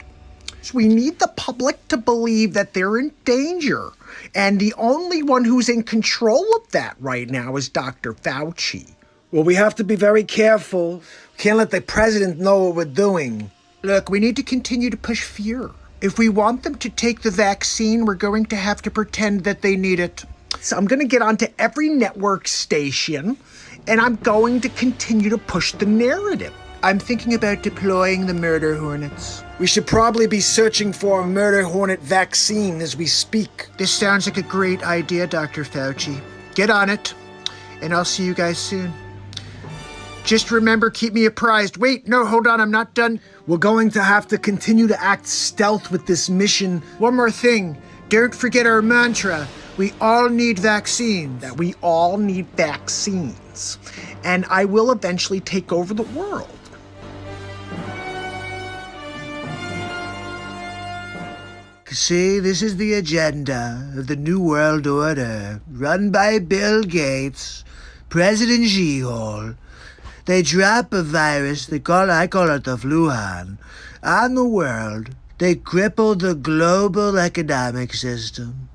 So we need the public to believe that they're in danger. And the only one who's in control of that right now is Dr. Fauci. Well, we have to be very careful. We can't let the president know what we're doing. Look, we need to continue to push fear. If we want them to take the vaccine, we're going to have to pretend that they need it. So I'm going to get onto every network station, and I'm going to continue to push the narrative. I'm thinking about deploying the murder hornets. We should probably be searching for a murder hornet vaccine as we speak. This sounds like a great idea, Dr. Fauci. Get on it, and I'll see you guys soon. Just remember, keep me apprised. Wait, no, hold on, I'm not done. We're going to have to continue to act stealth with this mission. One more thing, don't forget our mantra. We all need vaccines. That we all need vaccines. And I will eventually take over the world. See, this is the agenda of the New World Order, run by Bill Gates, President Xi-Hol. They drop a virus, I call it the Fluhan, on the world. They cripple the global economic system.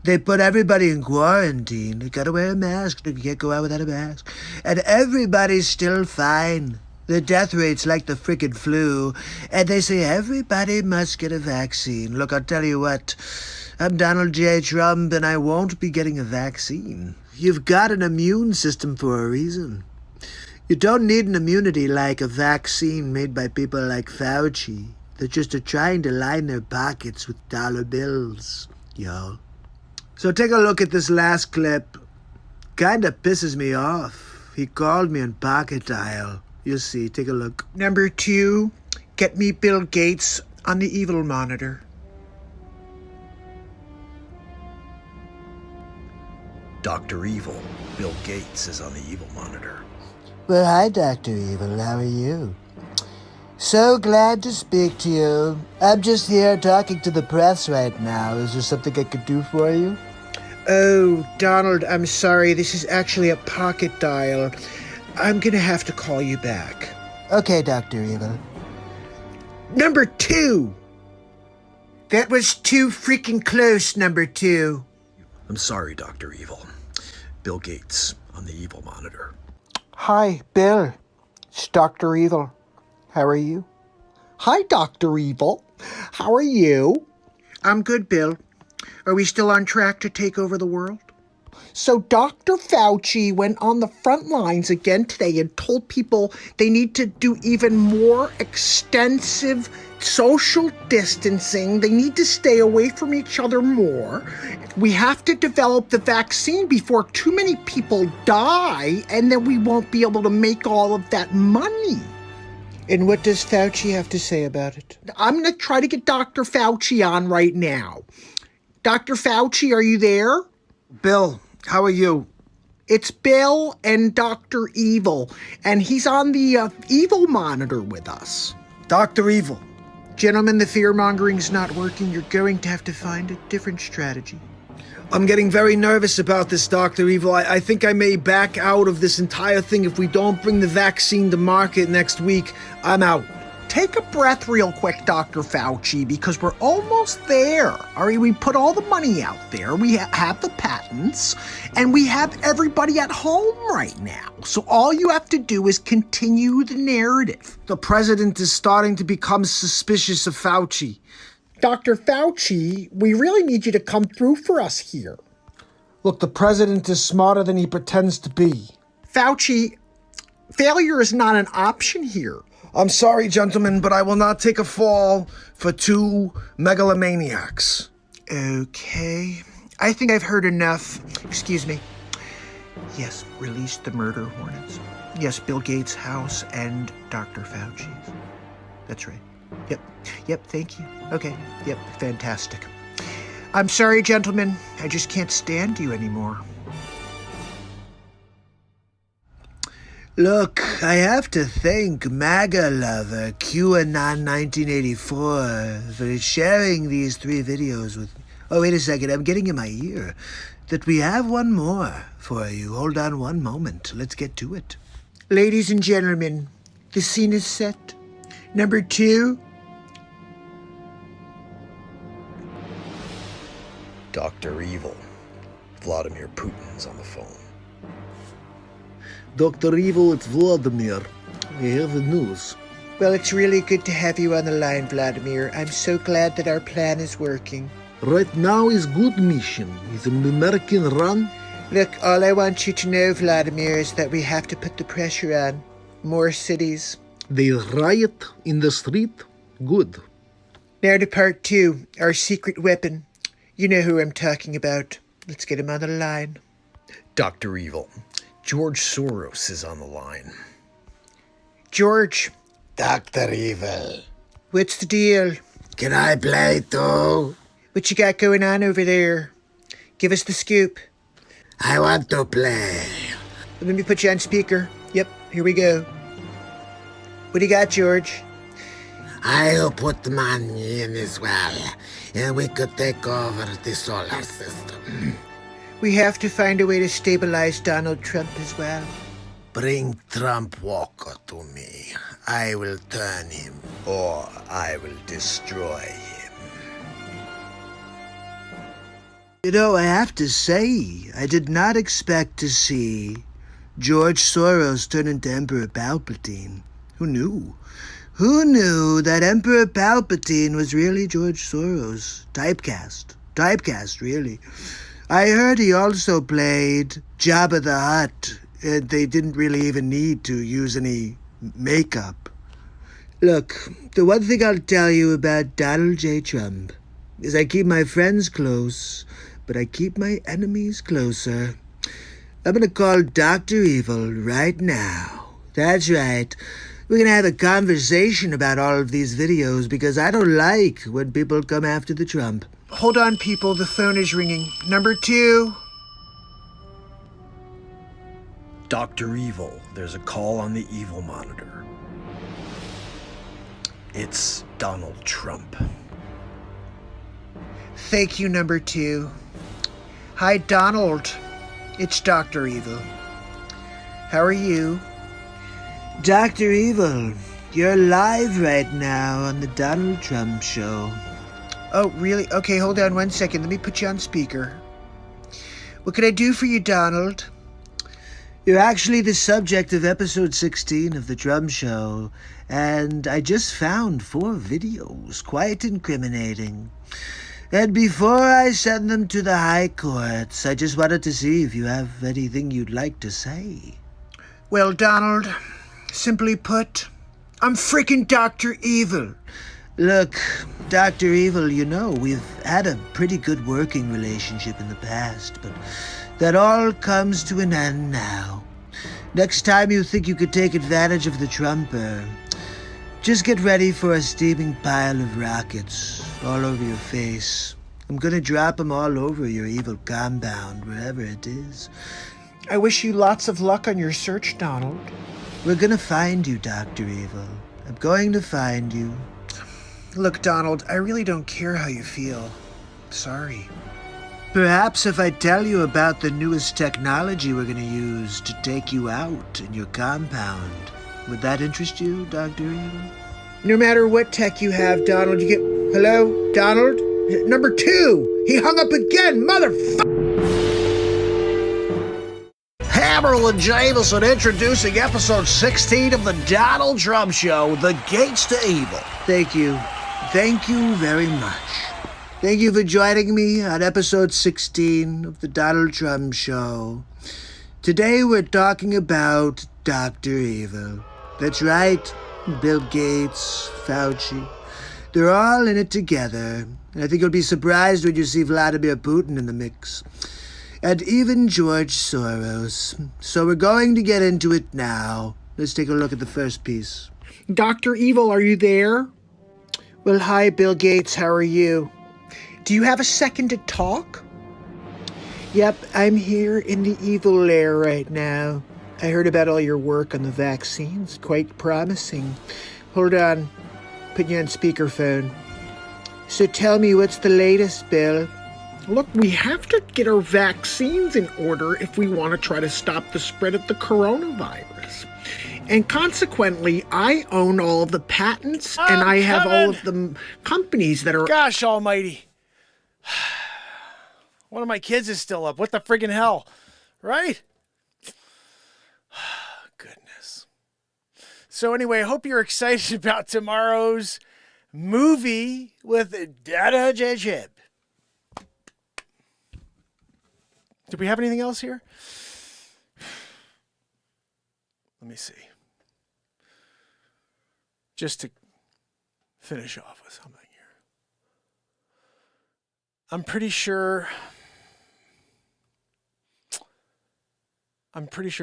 They put everybody in quarantine. They gotta wear a mask. You can't go out without a mask. And everybody's still fine. The death rate's like the frickin' flu, and they say everybody must get a vaccine. Look, I'll tell you what, I'm Donald J. Trump, and I won't be getting a vaccine. You've got an immune system for a reason. You don't need an immunity like a vaccine made by people like Fauci that just are trying to line their pockets with dollar bills, y'all. So take a look at this last clip. Kinda pisses me off. He called me on pocket dial. You'll see, take a look. Number 2, get me Bill Gates on the evil monitor. Dr. Evil, Bill Gates is on the evil monitor. Well, hi, Dr. Evil. How are you? So glad to speak to you. I'm just here talking to the press right now. Is there something I could do for you? Oh, Donald, I'm sorry. This is actually a pocket dial. I'm gonna have to call you back. Okay, Dr. Evil. Number 2! That was too freaking close, number 2. I'm sorry, Dr. Evil. Bill Gates on the evil monitor. Hi, Bill. It's Dr. Evil. How are you? Hi, Dr. Evil. How are you? I'm good, Bill. Are we still on track to take over the world? So Dr. Fauci went on the front lines again today and told people they need to do even more extensive social distancing. They need to stay away from each other more. We have to develop the vaccine before too many people die, and then we won't be able to make all of that money. And what does Fauci have to say about it? I'm going to try to get Dr. Fauci on right now. Dr. Fauci, are you there? Bill, how are you? It's Bill and Dr. Evil, and he's on the evil monitor with us. Dr. Evil. Gentlemen, the fear-mongering's not working. You're going to have to find a different strategy. I'm getting very nervous about this, Dr. Evil. I think I may back out of this entire thing if we don't bring the vaccine to market next week. I'm out. Take a breath real quick, Dr. Fauci, because we're almost there. All right, we put all the money out there. We have the patents, and we have everybody at home right now. So all you have to do is continue the narrative. The president is starting to become suspicious of Fauci. Dr. Fauci, we really need you to come through for us here. Look, the president is smarter than he pretends to be. Fauci, failure is not an option here. I'm sorry, gentlemen, but I will not take a fall for two megalomaniacs. Okay. I think I've heard enough. Excuse me. Yes, release the murder hornets. Yes, Bill Gates' house and Dr. Fauci's. That's right. Yep, thank you. Okay, yep, fantastic. I'm sorry, gentlemen. I just can't stand you anymore. Look, I have to thank MAGA lover QAnon 1984 for sharing these 3 videos with me. Oh, wait a second, I'm getting in my ear that we have one more for you. Hold on one moment. Let's get to it. Ladies and gentlemen, the scene is set. Number 2. Dr. Evil. Vladimir Putin's on the phone. Dr. Evil, it's Vladimir. We have the news. Well, it's really good to have you on the line, Vladimir. I'm so glad that our plan is working. Right now is good mission. Is an American run. Look, all I want you to know, Vladimir, is that we have to put the pressure on. More cities. They riot in the street. Good. Now to part 2, our secret weapon. You know who I'm talking about. Let's get him on the line. Dr. Evil. George Soros is on the line. George. Dr. Evil. What's the deal? Can I play too? What you got going on over there? Give us the scoop. I want to play. Let me put you on speaker. Yep, here we go. What do you got, George? I'll put money in as well, and we could take over the solar system. We have to find a way to stabilize Donald Trump as well. Bring Trump Walker to me. I will turn him, Or I will destroy him. You know, I have to say, I did not expect to see George Soros turn into Emperor Palpatine. Who knew? Who knew that Emperor Palpatine was really George Soros? Typecast. Typecast, really. I heard he also played Jabba the Hutt. They didn't really even need to use any makeup. Look, the one thing I'll tell you about Donald J. Trump is I keep my friends close, but I keep my enemies closer. I'm gonna call Dr. Evil right now. That's right. We're gonna have a conversation about all of these videos because I don't like when people come after the Trump. Hold on, people. The phone is ringing. Number 2. Dr. Evil, there's a call on the evil monitor. It's Donald Trump. Thank you, number 2. Hi, Donald. It's Dr. Evil. How are you? Dr. Evil, you're live right now on the Donald Trump Show. Oh, really? Okay, hold on 1 second. Let me put you on speaker. What can I do for you, Donald? You're actually the subject of episode 16 of the Trump Show, and I just found 4 videos, quite incriminating. And before I send them to the high courts, I just wanted to see if you have anything you'd like to say. Well, Donald, simply put, I'm freaking Dr. Evil. Look, Dr. Evil, you know, we've had a pretty good working relationship in the past, but that all comes to an end now. Next time you think you could take advantage of the Trumper, just get ready for a steaming pile of rockets all over your face. I'm gonna drop them all over your evil compound, wherever it is. I wish you lots of luck on your search, Donald. We're gonna find you, Dr. Evil. I'm going to find you. Look, Donald, I really don't care how you feel. Sorry. Perhaps if I tell you about the newest technology we're gonna use to take you out in your compound, would that interest you, Dr. Evil? No matter what tech you have, Donald, you get... Hello? Donald? Number 2! He hung up again, motherfucker! Hammerl and Jameson introducing episode 16 of the Donald Trump Show, The Gates to Evil. Thank you. Thank you very much. Thank you for joining me on episode 16 of the Donald Trump Show. Today we're talking about Dr. Evil. That's right, Bill Gates, Fauci. They're all in it together. And I think you'll be surprised when you see Vladimir Putin in the mix. And even George Soros. So we're going to get into it now. Let's take a look at the first piece. Dr. Evil, are you there? Well, hi, Bill Gates. How are you? Do you have a second to talk? Yep, I'm here in the evil lair right now. I heard about all your work on the vaccines. Quite promising. Hold on. Put you on speakerphone. So tell me, what's the latest, Bill? Look, we have to get our vaccines in order if we want to try to stop the spread of the coronavirus. And consequently, I own all of the patents and I have all of the companies that are... Gosh almighty. One of my kids is still up. What the friggin' hell? Right? Goodness. So anyway, I hope you're excited about tomorrow's movie with Dada Jajib. Do we have anything else here? Let me see. Just to finish off with something here. I'm pretty sure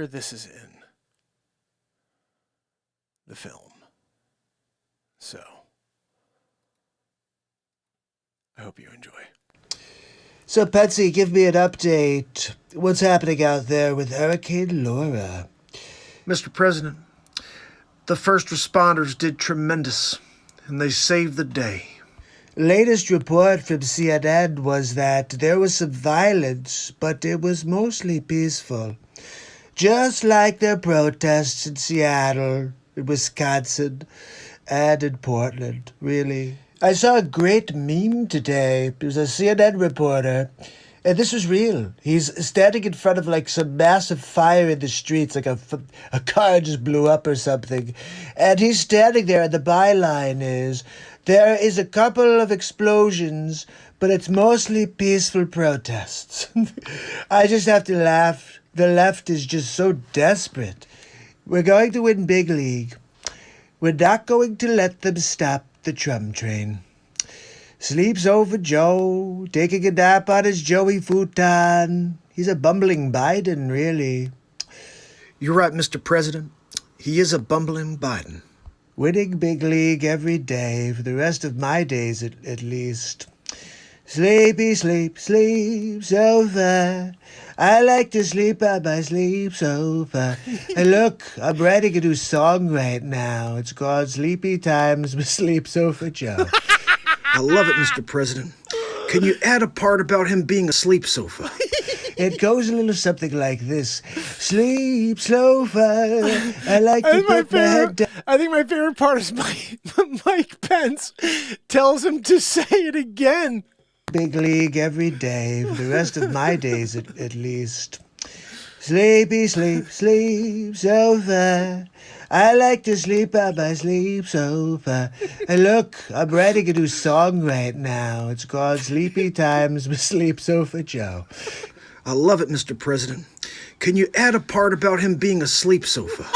this is in the film. So, I hope you enjoy. So, Patsy, give me an update. What's happening out there with Hurricane Laura? Mr. President, the first responders did tremendous, and they saved the day. Latest report from CNN was that there was some violence, but it was mostly peaceful. Just like the protests in Seattle, in Wisconsin, and in Portland, really. I saw a great meme today. It was a CNN reporter, And this was real. He's standing in front of like some massive fire in the streets, like a car just blew up or something. And he's standing there, and the byline is, "There is a couple of explosions, but it's mostly peaceful protests." I just have to laugh. The left is just so desperate. We're going to win big league. We're not going to let them stop the Trump train. Sleeps over Joe, taking a nap on his Joey futon. He's a bumbling Biden, really. You're right, Mr. President. He is a bumbling Biden. Winning big league every day for the rest of my days at least. Sleepy, sleep, sleep sofa. I like to sleep on my sleep sofa. And look, I'm writing a new song right now. It's called Sleepy Times with Sleep Sofa Joe. I love it, Mr. President. Can you add a part about him being a sleep sofa? It goes a little something like this. Sleep sofa. I like to put my head down. I think my favorite part is Mike Pence tells him to say it again. Big league every day for the rest of my days at least. Sleepy, sleep, sleep sofa. I like to sleep on my sleep sofa. And look, I'm writing a new song right now. It's called Sleepy Times with Sleep Sofa Joe. I love it, Mr. President. Can you add a part about him being a sleep sofa?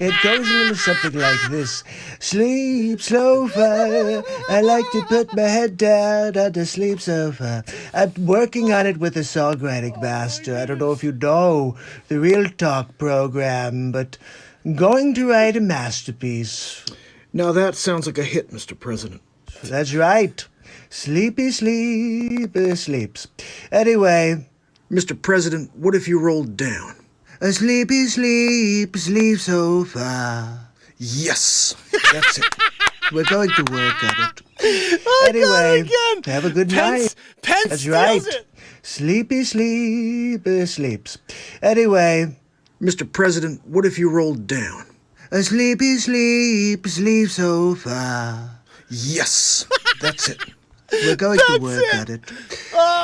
It goes a little something like this. Sleep sofa. I like to put my head down on the sleep sofa. I'm working on it with a songwriting master. I don't know if you know the Real Talk program, but I'm going to write a masterpiece. Now that sounds like a hit, Mr. President. That's right. Sleepy sleeps. Anyway, Mr. President, what if you rolled down? a sleepy sleep sofa. Yes, that's it. We're going to work on it. Oh, Anyway, God, again. have a good night. Pence That's steals right. it. Sleepy sleeps. Anyway, Mr. President, what if you rolled down? a sleepy sleep sofa. Yes, that's it. We're going to work on it.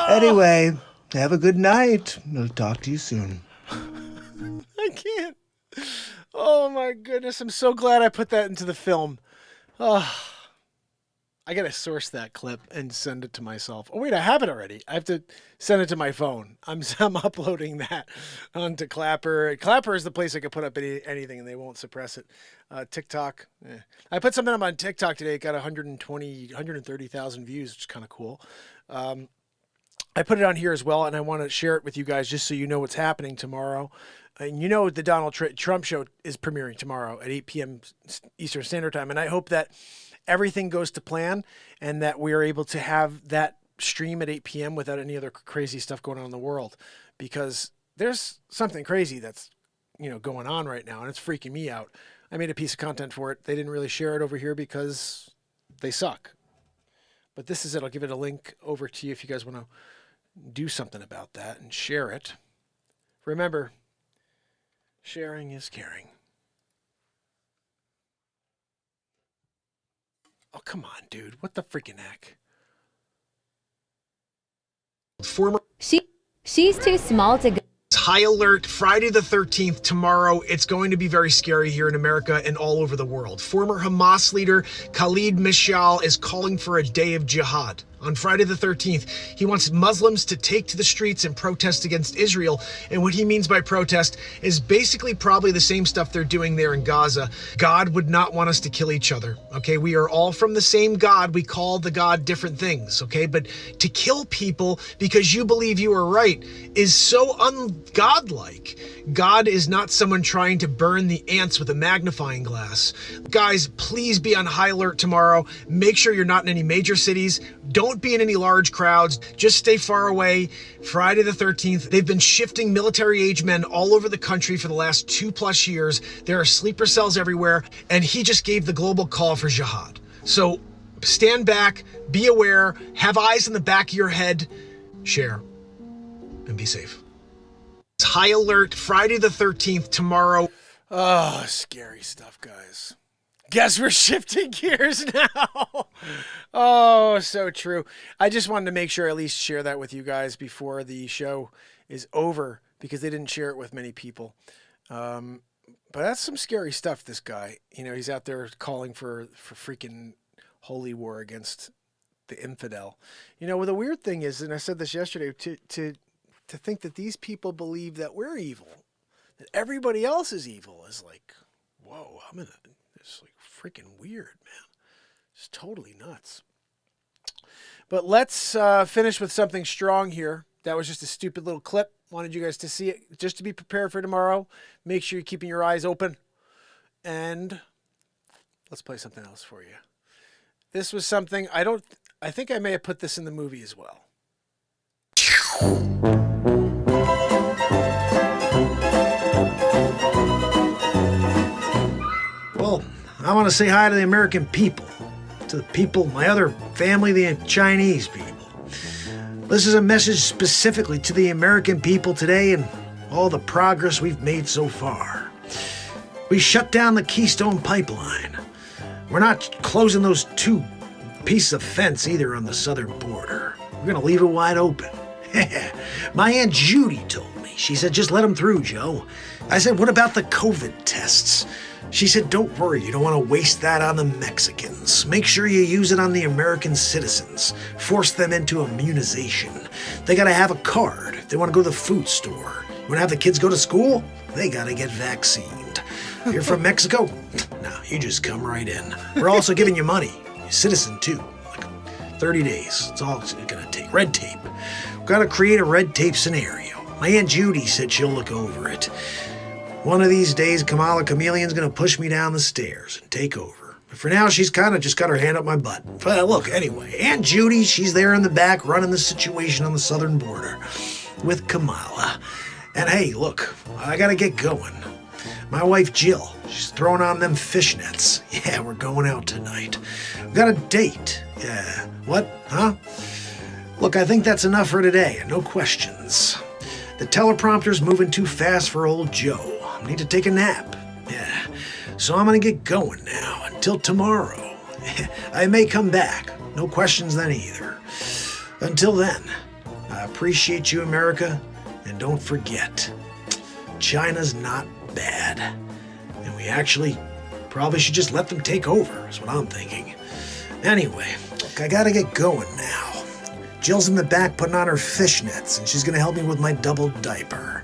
Anyway, have a good night. I'll talk to you soon. I can't. Oh my goodness! I'm so glad I put that into the film. Oh, I gotta source that clip and send it to myself. Oh wait, I have it already. I have to send it to my phone. I'm uploading that onto Clapper. Clapper is the place I could put up anything and they won't suppress it. TikTok. I put something up on TikTok today. It got 130,000 views, which is kind of cool. I put it on here as well, and I want to share it with you guys just so you know what's happening tomorrow. And you know the Donald Trump show is premiering tomorrow at 8 p.m. Eastern Standard Time, and I hope that everything goes to plan and that we are able to have that stream at 8 p.m. without any other crazy stuff going on in the world, because there's something crazy that's going on right now, and it's freaking me out. I made a piece of content for it. They didn't really share it over here because they suck. But this is it. I'll give it a link over to you if you guys want to do something about that and share it. Remember, sharing is caring. Oh, come on, dude. What the freaking heck? She's too small to go. High alert, Friday the 13th, tomorrow. It's going to be very scary here in America and all over the world. Former Hamas leader Khalid Mishal is calling for a day of jihad. On Friday the 13th, he wants Muslims to take to the streets and protest against Israel. And what he means by protest is basically probably the same stuff they're doing there in Gaza. God would not want us to kill each other, okay? We are all from the same God. We call the God different things, okay? But to kill people because you believe you are right is so ungodlike. God is not someone trying to burn the ants with a magnifying glass. Guys, please be on high alert tomorrow. Make sure you're not in any major cities. Don't be in any large crowds. Just stay far away. Friday the 13th, they've been shifting military-age men all over the country for the last 2+ years. There are sleeper cells everywhere, and he just gave the global call for jihad. So stand back, be aware, have eyes in the back of your head, share, and be safe. High alert, Friday the 13th, tomorrow. Oh, scary stuff, guys. Guess we're shifting gears now. Oh, so true. I just wanted to make sure I at least share that with you guys before the show is over because they didn't share it with many people. But that's some scary stuff, this guy. You know, he's out there calling for freaking holy war against the infidel. You know, well, the weird thing is, and I said this yesterday, to think that these people believe that we're evil, that everybody else is evil is like, whoa, it's like freaking weird, man. It's totally nuts. But let's finish with something strong here. That was just a stupid little clip. Wanted you guys to see it just to be prepared for tomorrow. Make sure you're keeping your eyes open. And let's play something else for you. This was something I think I may have put this in the movie as well. Well, I want to say hi to the American people, to the people, my other family, the Chinese people. This is a message specifically to the American people today and all the progress we've made so far. We shut down the Keystone Pipeline. We're not closing those 2 pieces of fence either on the southern border. We're going to leave it wide open. My Aunt Judy told me. She said, just let them through, Joe. I said, what about the COVID tests? She said, don't worry, you don't want to waste that on the Mexicans. Make sure you use it on the American citizens. Force them into immunization. They gotta have a card if they want to go to the food store. You want to have the kids go to school? They gotta get vaccinated. You're from Mexico? No, you just come right in. We're also giving you money. You're a citizen too. Like 30 days. It's all it's gonna take. Red tape. We've gotta create a red tape scenario. My Aunt Judy said she'll look over it. One of these days, Kamala Chameleon's gonna push me down the stairs and take over. But for now, she's kind of just got her hand up my butt. But look, anyway, Aunt Judy, she's there in the back running the situation on the southern border with Kamala. And hey, look, I gotta get going. My wife Jill, she's throwing on them fishnets. Yeah, we're going out tonight. We got a date. Yeah, what? Huh? Look, I think that's enough for today. No questions. The teleprompter's moving too fast for old Joe. I need to take a nap. Yeah, so I'm gonna get going now until tomorrow. I may come back. No questions then either. Until then, I appreciate you, America, and don't forget, China's not bad. And we actually probably should just let them take over, is what I'm thinking. Anyway, look, I gotta get going now. Jill's in the back putting on her fishnets, and she's gonna help me with my double diaper.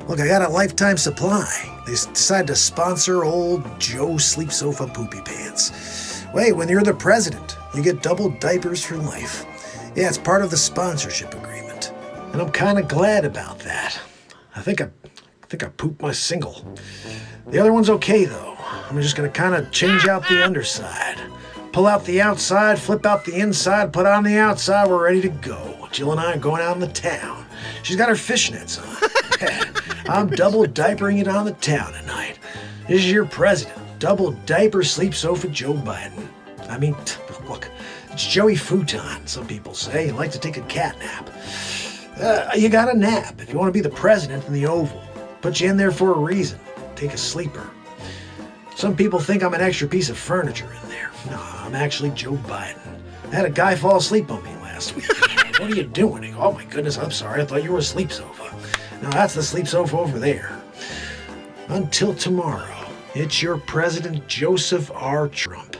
Look, I got a lifetime supply. They decided to sponsor old Joe Sleep Sofa Poopy Pants. Wait, when you're the president, you get double diapers for life. Yeah, it's part of the sponsorship agreement. And I'm kind of glad about that. I think I pooped my single. The other one's okay, though. I'm just gonna kind of change out the underside. Pull out the outside, flip out the inside, put on the outside, we're ready to go. Jill and I are going out in the town. She's got her fishnets on. I'm double diapering it on the town tonight. This is your president. Double diaper sleep sofa Joe Biden. I mean, look, it's Joey Futon, some people say. You like to take a cat nap. You got a nap if you want to be the president in the Oval. Put you in there for a reason. Take a sleeper. Some people think I'm an extra piece of furniture in there. No, I'm actually Joe Biden. I had a guy fall asleep on me last week. What are you doing? Oh my goodness, I'm sorry. I thought you were a sleep sofa. No, that's the sleep sofa over there. Until tomorrow, it's your President Joseph R. Trump.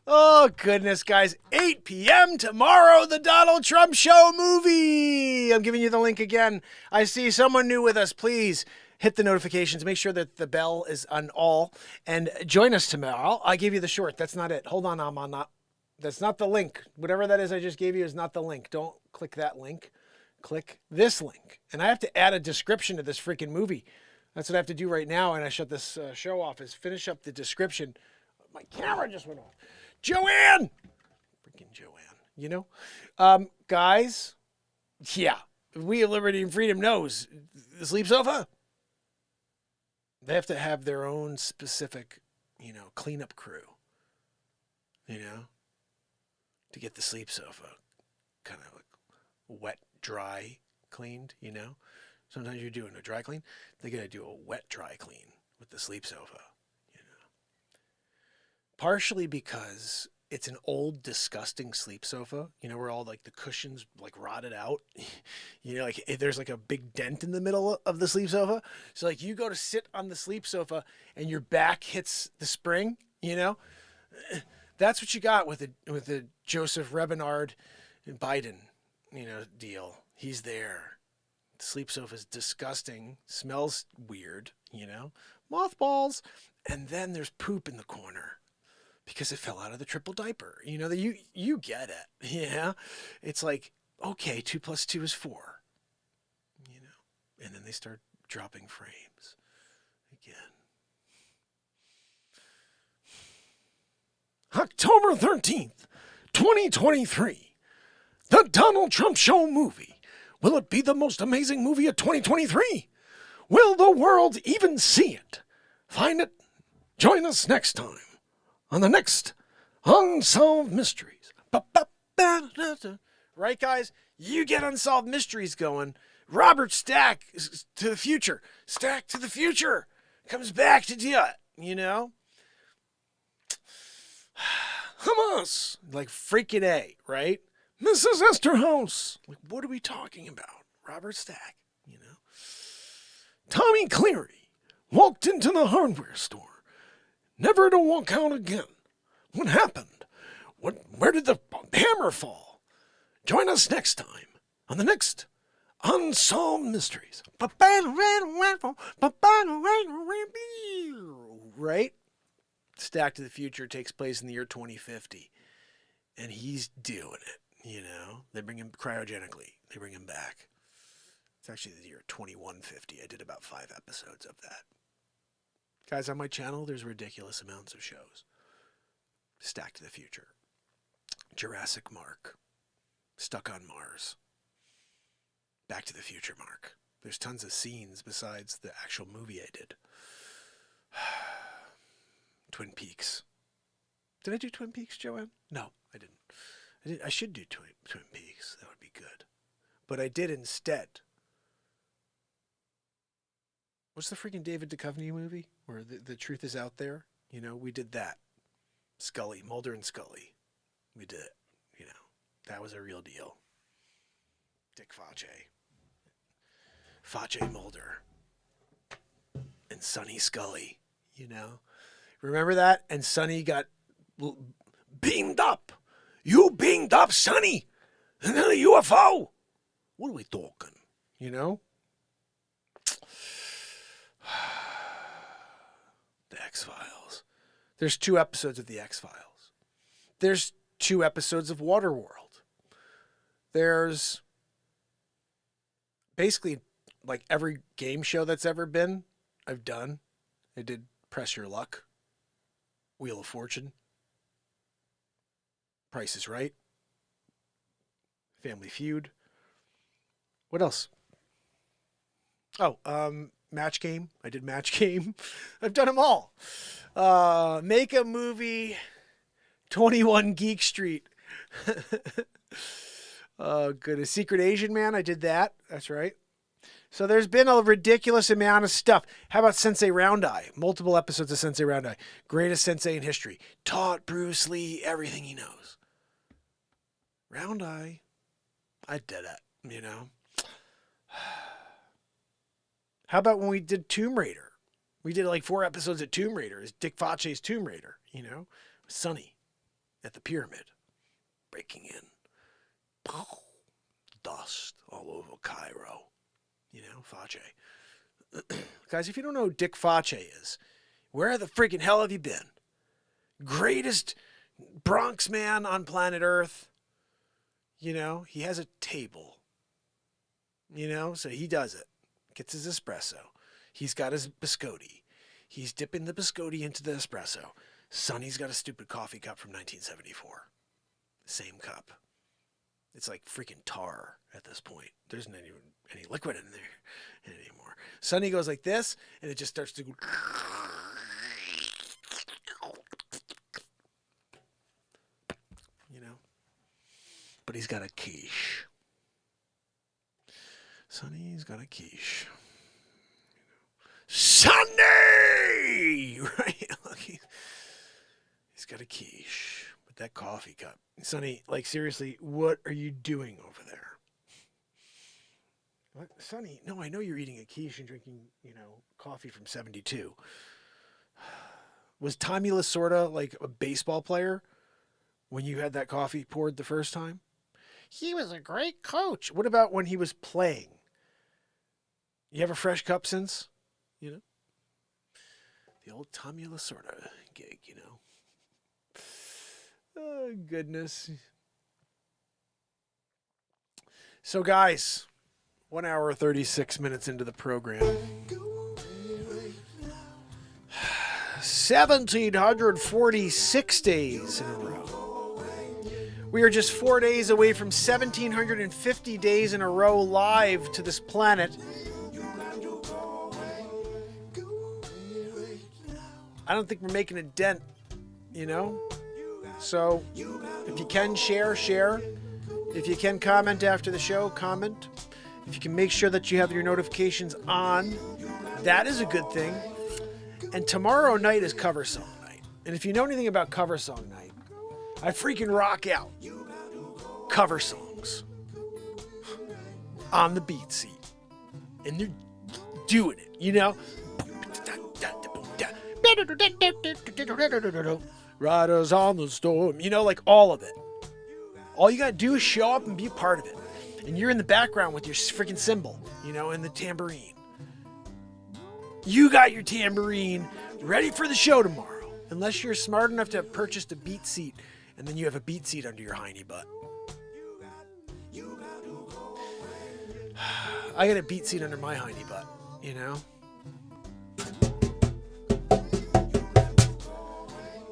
Oh, goodness, guys. 8 p.m. tomorrow, the Donald Trump Show movie. I'm giving you the link again. I see someone new with us. Please hit the notifications. Make sure that the bell is on all. And join us tomorrow. I gave you the short. That's not it. Hold on, I'm on that. That's not the link. Whatever that is I just gave you is not the link. Don't click that link. Click this link. And I have to add a description to this freaking movie. That's what I have to do right now. And I shut this show off is finish up the description. My camera just went off. Joanne! Freaking Joanne, you know? Guys, yeah, We of Liberty and Freedom knows the sleep sofa. They have to have their own specific, cleanup crew, to get the sleep sofa kind of like wet, dry, cleaned, Sometimes you're doing a dry clean. They got to do a wet dry clean with the sleep sofa, you know. Partially because it's an old, disgusting sleep sofa, you know, where all like the cushions like rotted out. You know, like there's like a big dent in the middle of the sleep sofa. So like you go to sit on the sleep sofa and your back hits the spring, you know. That's what you got with a Joseph Rebenard Biden, you know, deal. He's there. The sleep sofa is disgusting, smells weird, you know, mothballs, and then there's poop in the corner. Because it fell out of the triple diaper. You know, you get it. Yeah. It's like, okay, 2 + 2 is 4. You know. And then they start dropping frames again. October 13th, 2023. The Donald Trump Show movie. Will it be the most amazing movie of 2023? Will the world even see it? Find it. Join us next time on the next Unsolved Mysteries. Right, guys? You get Unsolved Mysteries going. Robert Stack to the future. Stack to the future. Comes back to do it, you know? Hamas. Like freaking A, right? Mrs. Esterhaus. Like, what are we talking about? Robert Stack, you know? Tommy Cleary walked into the hardware store. Never to walk out again. What happened? Where did the hammer fall? Join us next time on the next Unsolved Mysteries. Right? Stack to the Future takes place in the year 2050. And he's doing it, you know? They bring him cryogenically. They bring him back. It's actually the year 2150. I did about 5 episodes of that. Guys, on my channel, there's ridiculous amounts of shows. Stack to the Future. Jurassic Mark. Stuck on Mars. Back to the Future Mark. There's tons of scenes besides the actual movie I did. Twin Peaks. Did I do Twin Peaks, Joanne? No, I didn't. I should do Twin Peaks. That would be good. But I did instead. What's the freaking David Duchovny movie where the truth is out there? You know, we did that. Scully, Mulder and Scully. We did it. You know, that was a real deal. Dick Facce. Facce Mulder. And Sonny Scully. You know, remember that? And Sonny got beamed up. You beamed up, Sonny. And then a UFO. What are we talking? You know? The X-Files. There's 2 episodes of The X-Files. There's 2 episodes of Waterworld. There's basically like every game show that's ever been, I've done. I did Press Your Luck, Wheel of Fortune, Price is Right, Family Feud. What else? Oh, Match Game. I did Match Game. I've done them all. Make a Movie, 21 Geek Street. Oh, goodness. Secret Asian Man. I did that. That's right. So there's been a ridiculous amount of stuff. How about Sensei Round Eye? Multiple episodes of Sensei Round Eye. Greatest sensei in history. Taught Bruce Lee everything he knows. Round Eye. I did it, you know. How about when we did Tomb Raider? We did like 4 episodes of Tomb Raider. It's Dick Facce's Tomb Raider, you know. Sonny at the pyramid. Breaking in. Dust all over Cairo. You know, Facce. Guys, if you don't know who Dick Facce is, where the freaking hell have you been? Greatest Bronx man on planet Earth. You know, he has a table. You know, so he does it. Gets his espresso. He's got his biscotti. He's dipping the biscotti into the espresso. Sonny's got a stupid coffee cup from 1974. Same cup. It's like freaking tar at this point. There isn't any liquid in there anymore. Sonny goes like this, and it just starts to go. You know? But he's got a quiche. Sonny's got a quiche. Sonny! Right? Look, he's got a quiche with that coffee cup. Sonny, like, seriously, what are you doing over there? What? Sonny, no, I know you're eating a quiche and drinking, coffee from 72. Was Tommy Lasorda like a baseball player when you had that coffee poured the first time? He was a great coach. What about when he was playing? You have a fresh cup since? The old Tommy Lasorda gig, Oh, goodness. So, guys, 1 hour, 36 minutes into the program. 1,746 days in a row. We are just 4 days away from 1,750 days in a row live to this planet. I don't think we're making a dent, So, if you can share. If you can comment after the show, comment. If you can make sure that you have your notifications on, that is a good thing. And tomorrow night is cover song night. And if you know anything about cover song night, I freaking rock out cover songs on the BeatSeat. And they're doing it, Riders on the storm, like all of it. All you gotta do is show up and be a part of it. And you're in the background with your freaking cymbal, and the tambourine. You got your tambourine ready for the show tomorrow. Unless you're smart enough to have purchased a BeatSeat, and then you have a BeatSeat under your hiney butt. I got a BeatSeat under my hiney butt,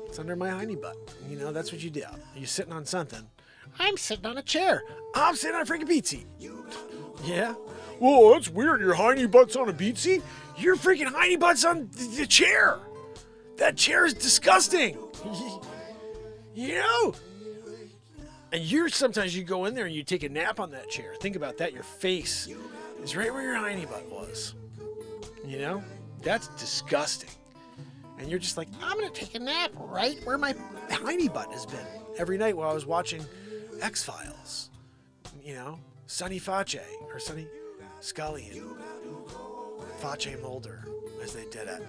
It's under my hiney butt. That's what you do. You're sitting on something. I'm sitting on a chair. I'm sitting on a freaking BeatSeat. Yeah? Whoa, that's weird. Your hiney butt's on a BeatSeat? Your freaking hiney butt's on the chair. That chair is disgusting. And sometimes you go in there and you take a nap on that chair. Think about that. Your face is right where your hiney butt was. That's disgusting. And you're just like, I'm going to take a nap right where my hiney butt has been every night while I was watching X-Files. Sonny Face, or Sonny Scully and Face Mulder, as they did it.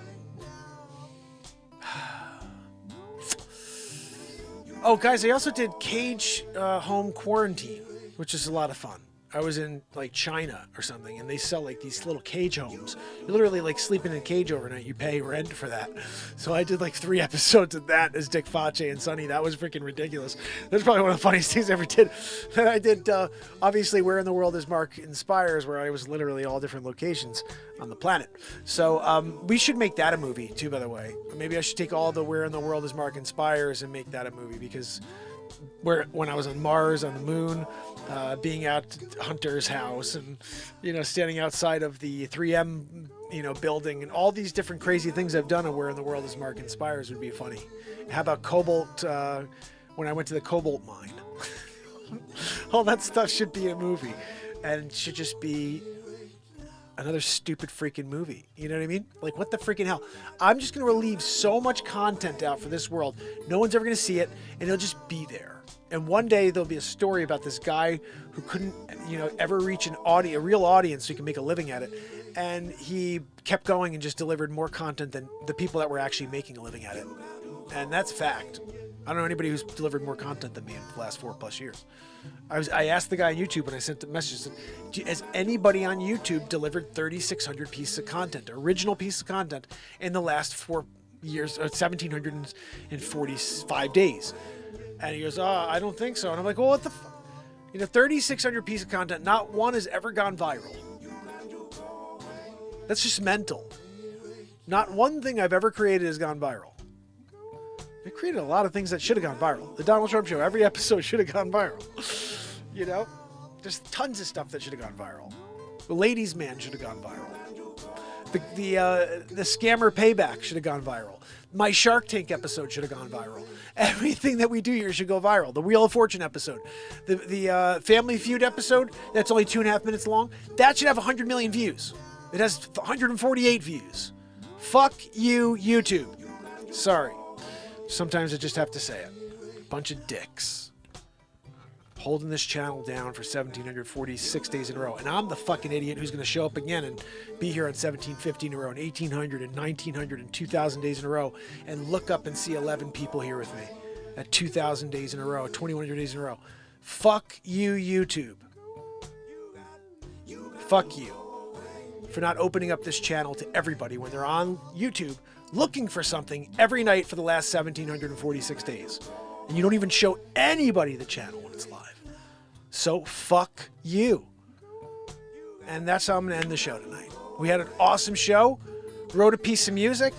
Oh, guys, I also did Cage Home Quarantine, which is a lot of fun. I was in China or something, and they sell these little cage homes. You're literally sleeping in a cage overnight. You pay rent for that. So I did 3 episodes of that as Dick Face and Sonny. That was freaking ridiculous. That's probably one of the funniest things I ever did. Then I did obviously Where in the World is Mark Inspires, where I was literally all different locations on the planet. So we should make that a movie too, by the way. Maybe I should take all the Where in the World is Mark Inspires and make that a movie, because when I was on Mars, on the moon, being at Hunter's house, and standing outside of the 3M building, and all these different crazy things I've done on Where in the World is Mark Inspires would be funny. How about Cobalt, when I went to the Cobalt mine? All that stuff should be a movie, and should just be another stupid freaking movie. You know what I mean? What the freaking hell? I'm just going to leave so much content out for this world. No one's ever going to see it, and it'll just be there. And one day there'll be a story about this guy who couldn't, ever reach a real audience so he can make a living at it. And he kept going and just delivered more content than the people that were actually making a living at it. And that's a fact. I don't know anybody who's delivered more content than me in the last 4+ years. I asked the guy on YouTube when I sent the message, has anybody on YouTube delivered 3,600 pieces of content, original piece of content, in the last 4 years, 1,745 days? And he goes, I don't think so. And I'm like, well, what the 3,600 pieces of content, not one has ever gone viral. That's just mental. Not one thing I've ever created has gone viral. I created a lot of things that should have gone viral. The Donald Trump Show, every episode should have gone viral. There's tons of stuff that should have gone viral. The Ladies' Man should have gone viral. The scammer payback should have gone viral. My Shark Tank episode should have gone viral. Everything that we do here should go viral. The Wheel of Fortune episode, the Family Feud episode, that's only 2.5 minutes long. That should have 100 million views. It has 148 views. Fuck you, YouTube. Sorry. Sometimes I just have to say it. Bunch of dicks. Holding this channel down for 1,746 days in a row. And I'm the fucking idiot who's going to show up again and be here on 1,750 in a row, and 1,800 and 1,900 and 2,000 days in a row, and look up and see 11 people here with me at 2,000 days in a row, 2,100 days in a row. Fuck you, YouTube. Fuck you for not opening up this channel to everybody when they're on YouTube looking for something every night for the last 1,746 days. And you don't even show anybody the channel when it's live. So fuck you. And that's how I'm going to end the show tonight. We had an awesome show. Wrote a piece of music.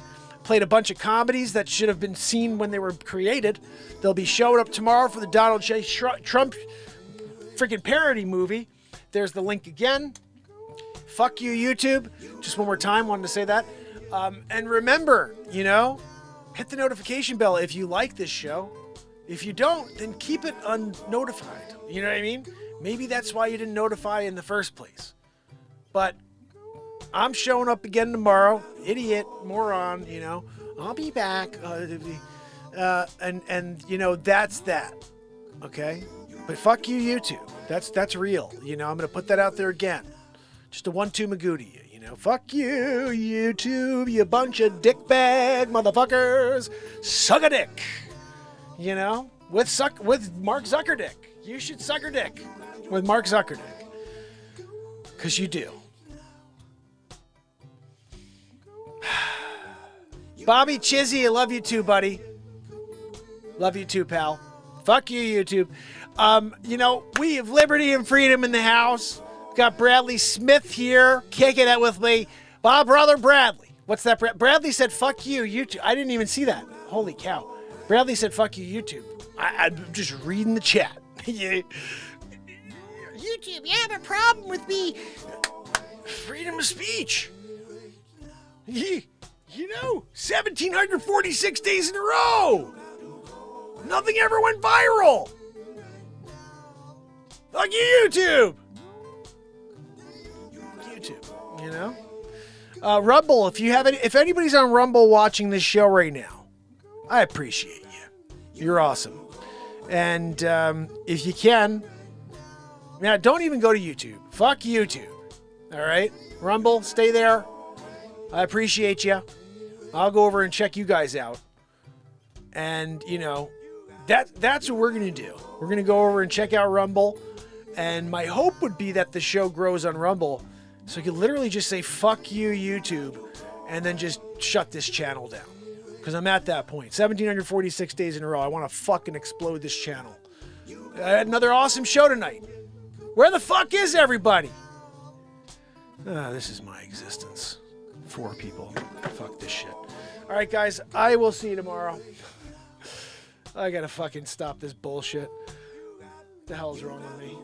Played a bunch of comedies that should have been seen when they were created. They'll be showing up tomorrow for the Donald J. Trump freaking parody movie. There's the link again. Fuck you, YouTube. Just one more time, wanted to say that. And remember, hit the notification bell if you like this show. If you don't, then keep it unnotified. You know what I mean? Maybe that's why you didn't notify in the first place. But I'm showing up again tomorrow. Idiot, moron, I'll be back. And that's that. Okay? But fuck you, YouTube. That's real. I'm going to put that out there again. Just a 1-2 Magooty, Fuck you, YouTube, you bunch of dickbag motherfuckers. Suck a dick. With Mark Zuckerdick. You should suck her dick with Mark Zuckerdick. Because you do. Bobby Chizzy, I love you too, buddy. Love you too, pal. Fuck you, YouTube. We have liberty and freedom in the house. Got Bradley Smith here, kicking it with me. My brother Bradley. What's that? Bradley said, fuck you, YouTube. I didn't even see that. Holy cow. Bradley said, fuck you, YouTube. I'm just reading the chat. YouTube, you have a problem with me. Freedom of speech. 1,746 days in a row. Nothing ever went viral. Fuck you, YouTube. Rumble, if anybody's on Rumble watching this show right now, I appreciate you. You're awesome. And if you can, don't even go to YouTube. Fuck YouTube. All right? Rumble, stay there. I appreciate you. I'll go over and check you guys out. And, that's what we're going to do. We're going to go over and check out Rumble. And my hope would be that the show grows on Rumble. So you could literally just say, fuck you, YouTube, and then just shut this channel down. Because I'm at that point. 1,746 days in a row. I want to fucking explode this channel. I had another awesome show tonight. Where the fuck is everybody? This is my existence. 4 people. Fuck this shit. All right, guys. I will see you tomorrow. I gotta fucking stop this bullshit. What the hell is wrong with me?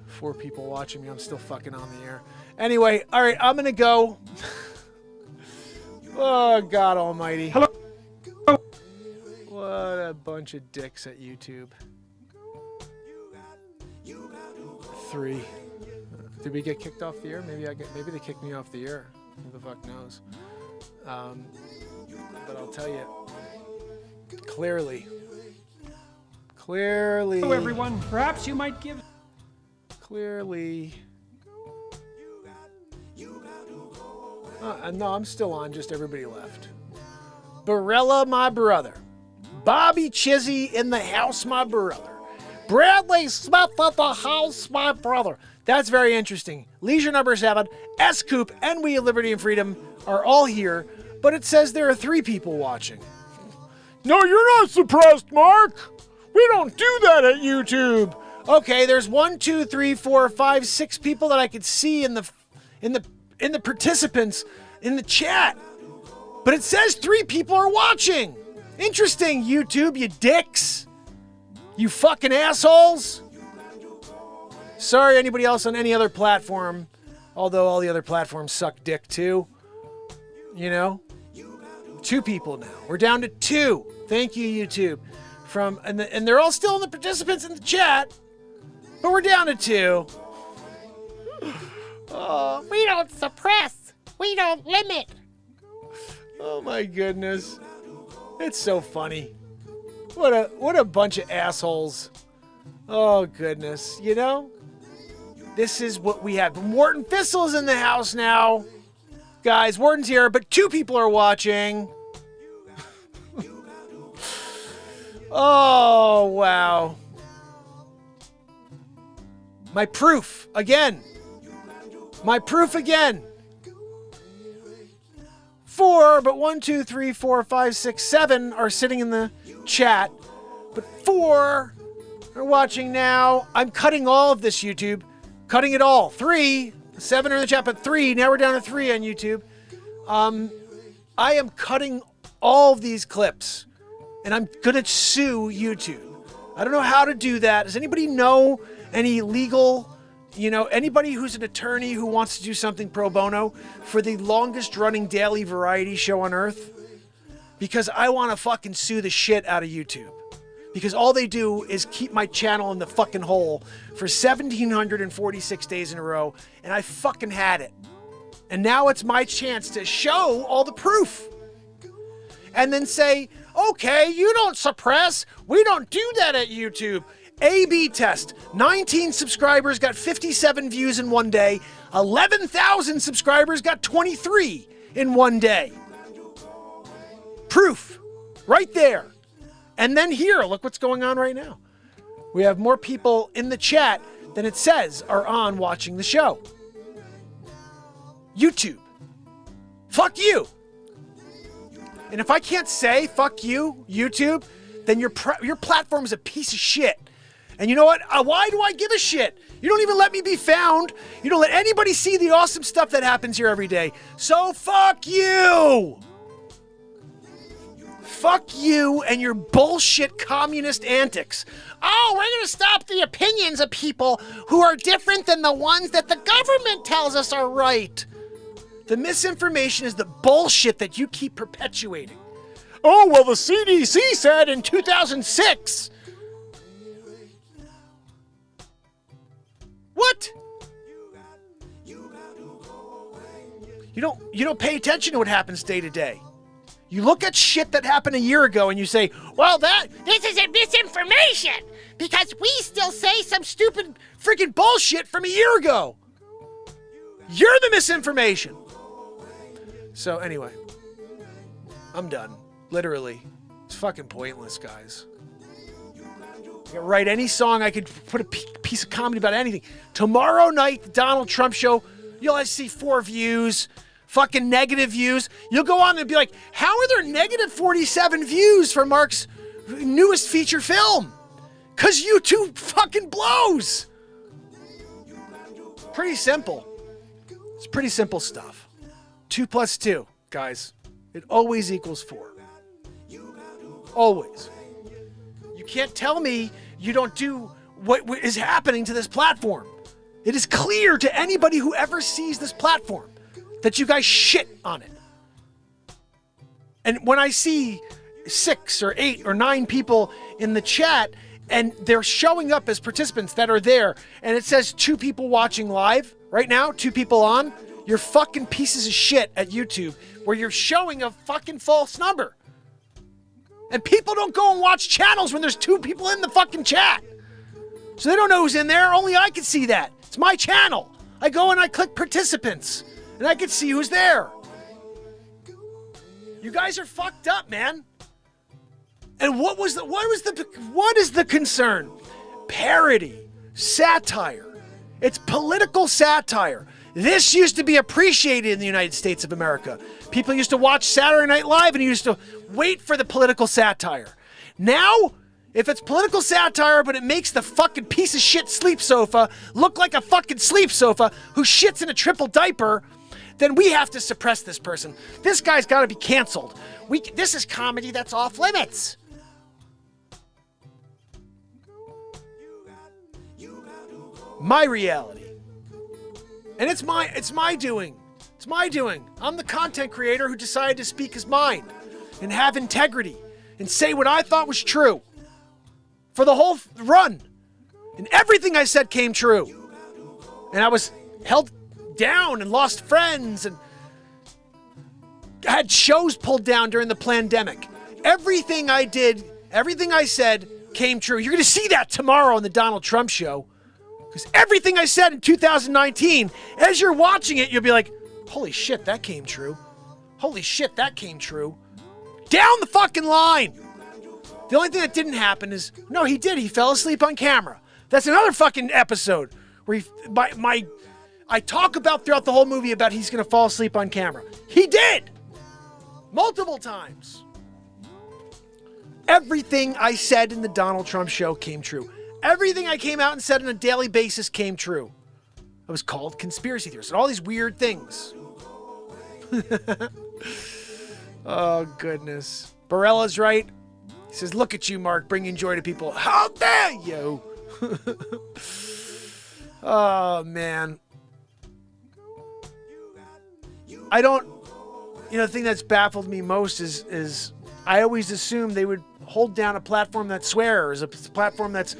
4 people watching me. I'm still fucking on the air. Anyway, all right, I'm gonna go. Oh, God almighty. Hello. What a bunch of dicks at YouTube. 3. Did we get kicked off the air? Maybe they kicked me off the air. Who the fuck knows? But I'll tell you, clearly. Hello, everyone. Perhaps you might give... Clearly. No, I'm still on. Just everybody left. Barella, my brother. Bobby Chizzy in the house, my brother. Bradley Smith at the house, my brother. That's very interesting. Leisure number 7, S-Coop, and We of Liberty and Freedom are all here, but it says there are 3 people watching. No, you're not suppressed, Mark. We don't do that at YouTube. Okay, there's 1, 2, 3, 4, 5, 6 people that I could see in the participants in the chat. But it says 3 people are watching. Interesting, YouTube, you dicks. You fucking assholes. Sorry, anybody else on any other platform, although all the other platforms suck dick too. 2 people now. We're down to 2. Thank you, YouTube. And they're all still in the participants in the chat, but we're down to 2. Oh, We don't suppress. We don't limit. oh my goodness. It's so funny. What a bunch of assholes. Oh goodness. You know? This is what we have. Wharton Thistle's in the house now. Guys, Wharton's here, but 2 people are watching. Oh, wow. My proof again. 4, but 1, 2, 3, 4, 5, 6, 7 are sitting in the chat. But 4 are watching now. I'm cutting all of this, YouTube. Cutting it all. 3, 7 are in the chat, but 3. Now we're down to 3 on YouTube. I am cutting all of these clips, and I'm gonna sue YouTube. I don't know how to do that. Does anybody know any legal, anybody who's an attorney who wants to do something pro bono for the longest running daily variety show on earth? Because I want to fucking sue the shit out of YouTube. Because all they do is keep my channel in the fucking hole for 1,746 days in a row, and I fucking had it. And now it's my chance to show all the proof. And then say, okay, you don't suppress. We don't do that at YouTube. A/B test. 19 subscribers got 57 views in one day. 11,000 subscribers got 23 in one day. Proof. Right there. And then here, look what's going on right now. We have more people in the chat than it says are on watching the show. YouTube. Fuck you. And if I can't say fuck you, YouTube, then your platform is a piece of shit. And you know what? Why do I give a shit? You don't even let me be found. You don't let anybody see the awesome stuff that happens here every day. So fuck you. Fuck you and your bullshit communist antics. Oh, we're going to stop the opinions of people who are different than the ones that the government tells us are right. The misinformation is the bullshit that you keep perpetuating. Oh, well, the CDC said in 2006. What? You don't pay attention to what happens day to day. You look at shit that happened a year ago and you say, well, This is a misinformation because we still say some stupid freaking bullshit from a year ago. You're the misinformation. So anyway, I'm done. Literally. It's fucking pointless, guys. I could write any song. I could put a piece of comedy about anything. Tomorrow night, the Donald Trump show, you'll see 4 views. Fucking negative views. You'll go on and be like, how are there negative 47 views for Mark's newest feature film? Because YouTube fucking blows. Pretty simple. It's pretty simple stuff. 2 + 2, guys. It always equals 4. Always. You can't tell me you don't do what is happening to this platform. It is clear to anybody who ever sees this platform that you guys shit on it. And when I see 6 or 8 or 9 people in the chat and they're showing up as participants that are there and it says 2 people watching live right now, 2 people on, you're fucking pieces of shit at YouTube where you're showing a fucking false number. And people don't go and watch channels when there's 2 people in the fucking chat. So they don't know who's in there. Only I can see that. It's my channel. I go and I click participants and I can see who's there. You guys are fucked up, man. And what is the concern? Parody, satire. It's political satire. This used to be appreciated in the United States of America. People used to watch Saturday Night Live and used to wait for the political satire. Now, if it's political satire, but it makes the fucking piece of shit sleep sofa look like a fucking sleep sofa who shits in a triple diaper, then we have to suppress this person. This guy's got to be canceled. This is comedy that's off limits. My reality. And it's my doing. It's my doing. I'm the content creator who decided to speak his mind. and have integrity and say what I thought was true for the whole run. And everything I said came true. And I was held down and lost friends and had shows pulled down during the pandemic. Everything I did, everything I said came true. You're going to see that tomorrow on the Donald Trump show. Because everything I said in 2019, as you're watching it, you'll be like, holy shit, that came true. Holy shit, that came true. Down the fucking line. The only thing that didn't happen is, no, he did. He fell asleep on camera. That's another fucking episode where I talk about throughout the whole movie about he's going to fall asleep on camera. He did. Multiple times. Everything I said in the Donald Trump show came true. Everything I came out and said on a daily basis came true. I was called conspiracy theorist and all these weird things. Oh, goodness. Barella's right. He says, look at you, Mark, bringing joy to people. How dare you? Oh, man. The thing that's baffled me most is I always assumed they would hold down a platform that swears, a platform that's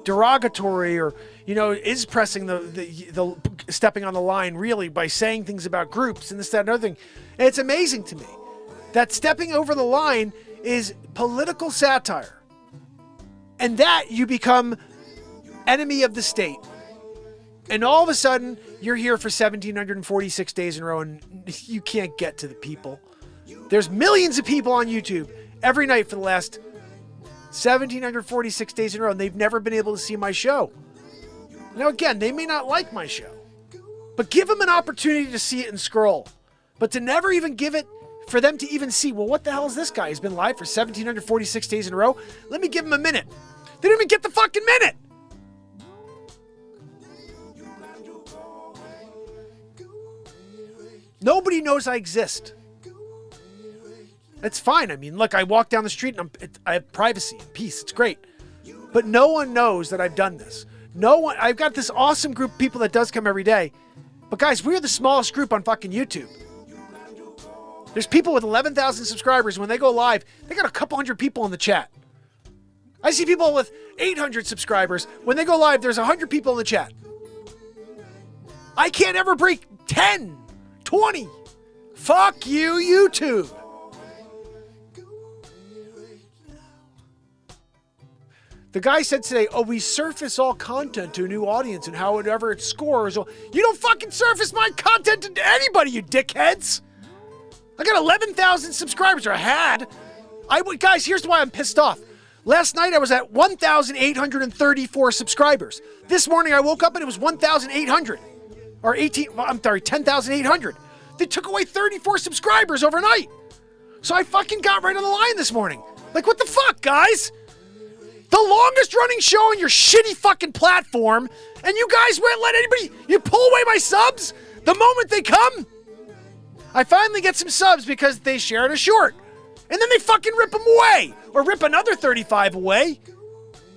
derogatory or, is pressing the stepping on the line really by saying things about groups and this, that, and other thing. And it's amazing to me that stepping over the line is political satire. And that you become enemy of the state. And all of a sudden, you're here for 1,746 days in a row and you can't get to the people. There's millions of people on YouTube every night for the last 1,746 days in a row, and they've never been able to see my show. Now, again, they may not like my show, but give them an opportunity to see it and scroll. But to never even give it for them to even see, well, what the hell is this guy? He's been live for 1,746 days in a row. Let me give him a minute. They didn't even get the fucking minute. Nobody knows I exist. It's fine. I mean, look, I walk down the street and I have privacy and peace. It's great. But no one knows that I've done this. I've got this awesome group of people that does come every day. But guys, we're the smallest group on fucking YouTube. There's people with 11,000 subscribers. When they go live, they got a couple hundred people in the chat. I see people with 800 subscribers. When they go live, there's 100 people in the chat. I can't ever break 10, 20. Fuck you, YouTube. The guy said today, we surface all content to a new audience and however it scores. You don't fucking surface my content to anybody, you dickheads. I got 11,000 subscribers, or I had. Guys, here's why I'm pissed off. Last night I was at 1,834 subscribers. This morning I woke up and it was 1,800. Or 10,800. They took away 34 subscribers overnight. So I fucking got right on the line this morning. Like, what the fuck, guys? The longest running show on your shitty fucking platform, and you guys won't let anybody, you pull away my subs the moment they come? I finally get some subs because they shared a short, and then they fucking rip them away, or rip another 35 away.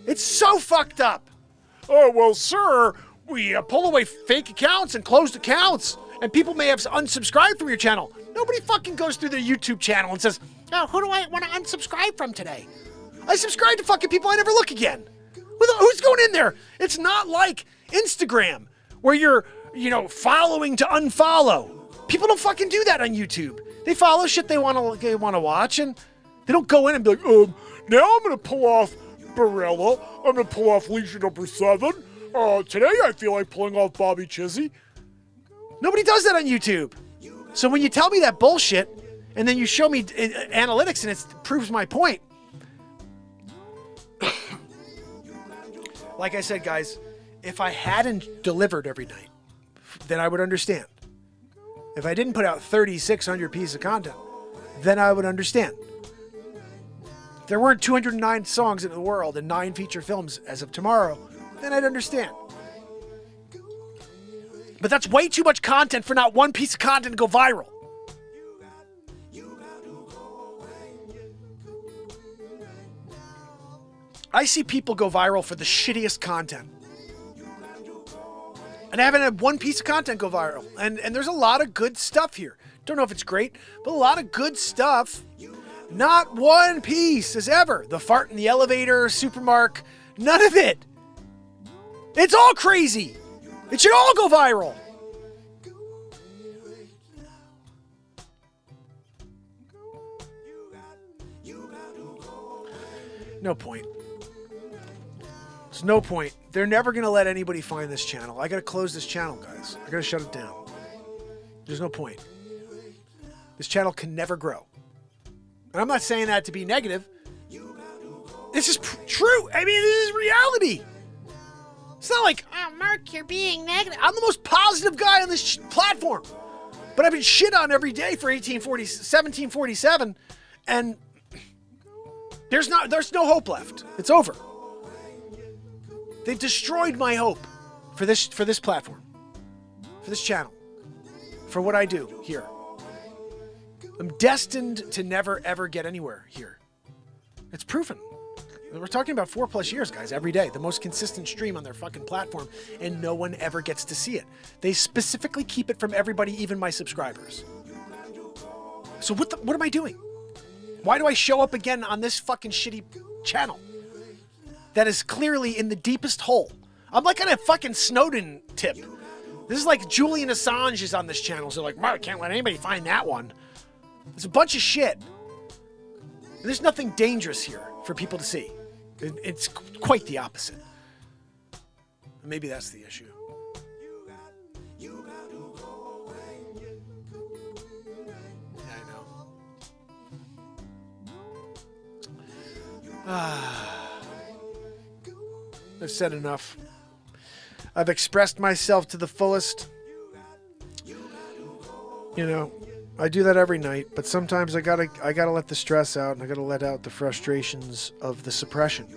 It's so fucked up. Oh, well, sir, we pull away fake accounts and closed accounts, and people may have unsubscribed from your channel. Nobody fucking goes through their YouTube channel and says, oh, who do I want to unsubscribe from today? I subscribe to fucking people I never look again. Who's going in there? It's not like Instagram where you're, following to unfollow. People don't fucking do that on YouTube. They follow shit they want to watch, and they don't go in and be like, now I'm going to pull off Barella. I'm going to pull off Legion number 7. Today I feel like pulling off Bobby Chizzy. Nobody does that on YouTube. So when you tell me that bullshit, and then you show me analytics and it proves my point, like I said, guys, if I hadn't delivered every night, then I would understand. If I didn't put out 3,600 pieces of content, then I would understand. If there weren't 209 songs in the world and 9 feature films as of tomorrow, then I'd understand. But that's way too much content for not one piece of content to go viral. I see people go viral for the shittiest content. And I haven't had one piece of content go viral. And there's a lot of good stuff here. Don't know if it's great, but a lot of good stuff. Not one piece has ever. The fart in the elevator, Supermark, none of it. It's all crazy. It should all go viral. No point. There's no point. They're never going to let anybody find this channel. I got to close this channel, guys. I got to shut it down. There's no point. This channel can never grow. And I'm not saying that to be negative. This is true. I mean, this is reality. It's not like, Oh, Mark, you're being negative. I'm the most positive guy on this platform. But I've been shit on every day for 1747. And there's no hope left. It's over. They've destroyed my hope for this platform, for this channel, for what I do here. I'm destined to never, ever get anywhere here. It's proven. We're talking about 4+ years, guys, every day. The most consistent stream on their fucking platform, and no one ever gets to see it. They specifically keep it from everybody, even my subscribers. So what am I doing? Why do I show up again on this fucking shitty channel that is clearly in the deepest hole? I'm like on a fucking Snowden tip. This is like Julian Assange is on this channel. So like, Mark, can't let anybody find that one. It's a bunch of shit. There's nothing dangerous here for people to see. It's quite the opposite. Maybe that's the issue. Yeah, I know. I've said enough. I've expressed myself to the fullest. You know, I do that every night, but sometimes I gotta let the stress out, and I gotta let out the frustrations of the suppression.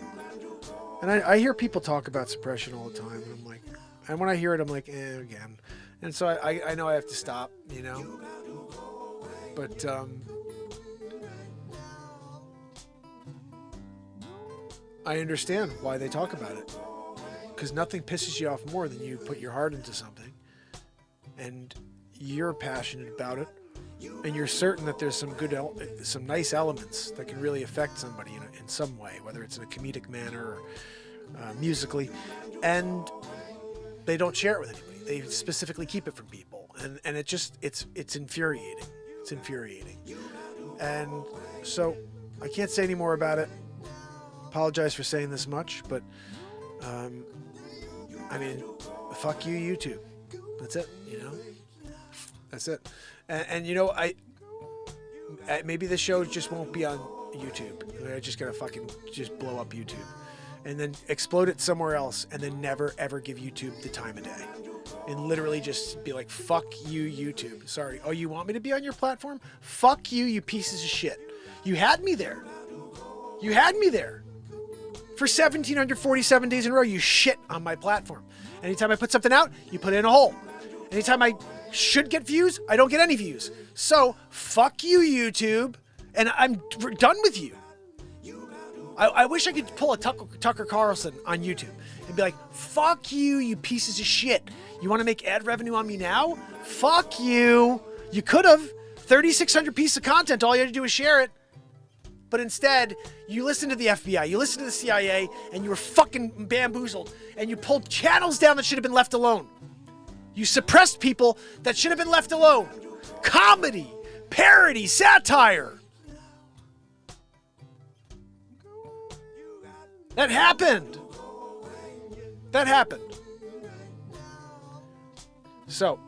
And I hear people talk about suppression all the time, and I'm like, and when I hear it, I'm like, again. And so I know I have to stop, you know. But I understand why they talk about it, because nothing pisses you off more than you put your heart into something, and you're passionate about it. And you're certain that there's some nice elements that can really affect somebody in some way, whether it's in a comedic manner or musically, and they don't share it with anybody. They specifically keep it from people, and it's infuriating. It's infuriating, and so I can't say any more about it. Apologize for saying this much, but I mean, fuck you, YouTube. That's it. You know, that's it. And you know, I maybe the show just won't be on YouTube. I just gotta fucking just blow up YouTube, and then explode it somewhere else, and then never ever give YouTube the time of day, and literally just be like, "Fuck you, YouTube." Sorry. Oh, you want me to be on your platform? Fuck you, you pieces of shit. You had me there. You had me there. For 1,747 days in a row, you shit on my platform. Anytime I put something out, you put it in a hole. Anytime I should get views, I don't get any views. So, fuck you, YouTube, and I'm done with you. I wish I could pull a Tucker Carlson on YouTube and be like, fuck you, you pieces of shit. You want to make ad revenue on me now? Fuck you. You could have. 3,600 pieces of content, all you had to do was share it. But instead, you listen to the FBI, you listen to the CIA, and you were fucking bamboozled, and you pulled channels down that should have been left alone. You suppressed people that should have been left alone. Comedy, parody, satire. That happened. That happened. So,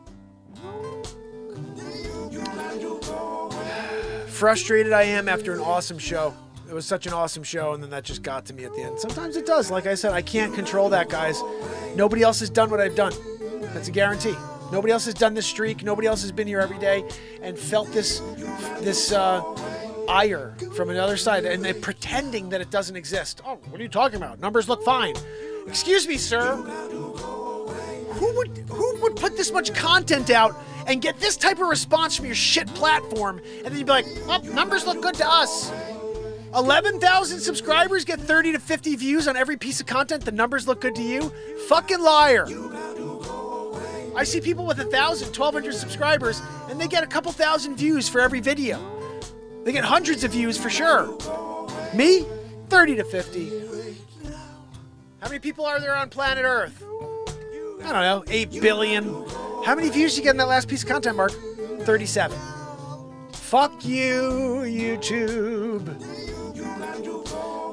frustrated I am after an awesome show. It was such an awesome show, and then that just got to me at the end. Sometimes it does. Like I said, I can't control that, guys. Nobody else has done what I've done. That's a guarantee. Nobody else has done this streak. Nobody else has been here every day and felt this ire from another side, and they're pretending that it doesn't exist. Oh, what are you talking about? Numbers look fine. Excuse me, sir. Who would put this much content out and get this type of response from your shit platform, and then you'd be like, oh, numbers look good to us. 11,000 subscribers get 30 to 50 views on every piece of content. The numbers look good to you? Fucking liar. I see people with 1,000, 1,200 subscribers, and they get a couple thousand views for every video. They get hundreds of views for sure. Me, 30 to 50. How many people are there on planet Earth? I don't know, 8 billion. How many views did you get in that last piece of content, Mark? 37. Fuck you, YouTube.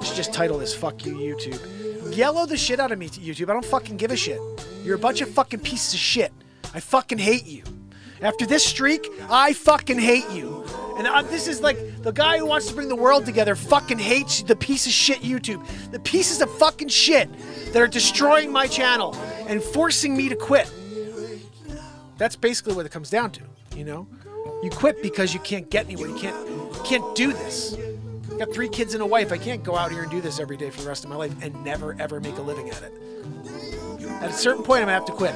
You should just title this, Fuck You, YouTube. Yellow the shit out of me, YouTube. I don't fucking give a shit. You're a bunch of fucking pieces of shit. I fucking hate you. After this streak, I fucking hate you. And this is like the guy who wants to bring the world together fucking hates the piece of shit YouTube. The pieces of fucking shit that are destroying my channel and forcing me to quit. That's basically what it comes down to, you know? You quit because you can't get anywhere. You can't do this. I got 3 kids and a wife. I can't go out here and do this every day for the rest of my life and never, ever make a living at it. At a certain point, I'm gonna have to quit.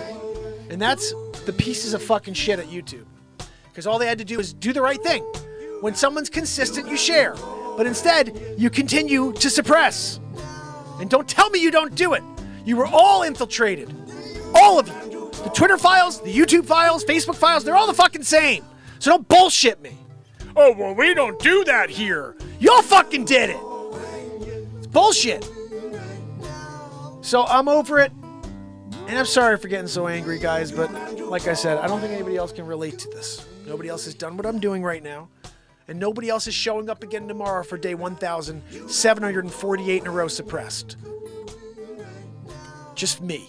And that's the pieces of fucking shit at YouTube. Because all they had to do is do the right thing. When someone's consistent, you share. But instead, you continue to suppress. And don't tell me you don't do it. You were all infiltrated. All of you. The Twitter files, the YouTube files, Facebook files, they're all the fucking same. So don't bullshit me. Oh, well, we don't do that here. Y'all fucking did it. It's bullshit. So I'm over it. And I'm sorry for getting so angry, guys, but like I said, I don't think anybody else can relate to this. Nobody else has done what I'm doing right now. And nobody else is showing up again tomorrow for day 1,748 in a row suppressed. Just me.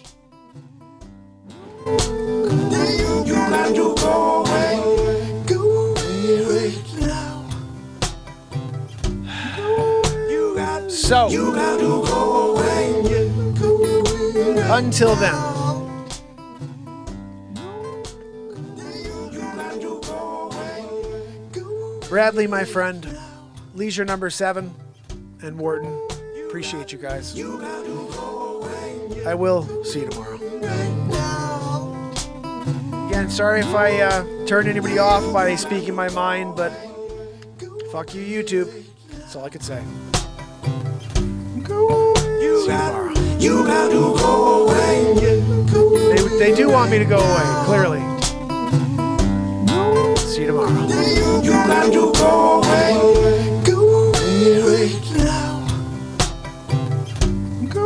You got to go away. Go away now. So, you got to go away. Until then. Bradley, my friend, Leisure number 7, and Wharton, appreciate you guys. I will see you tomorrow. Again, sorry if I turned anybody off by speaking my mind, but fuck you, YouTube. That's all I could say. See you tomorrow. You got to go away. They do want me to go away, clearly.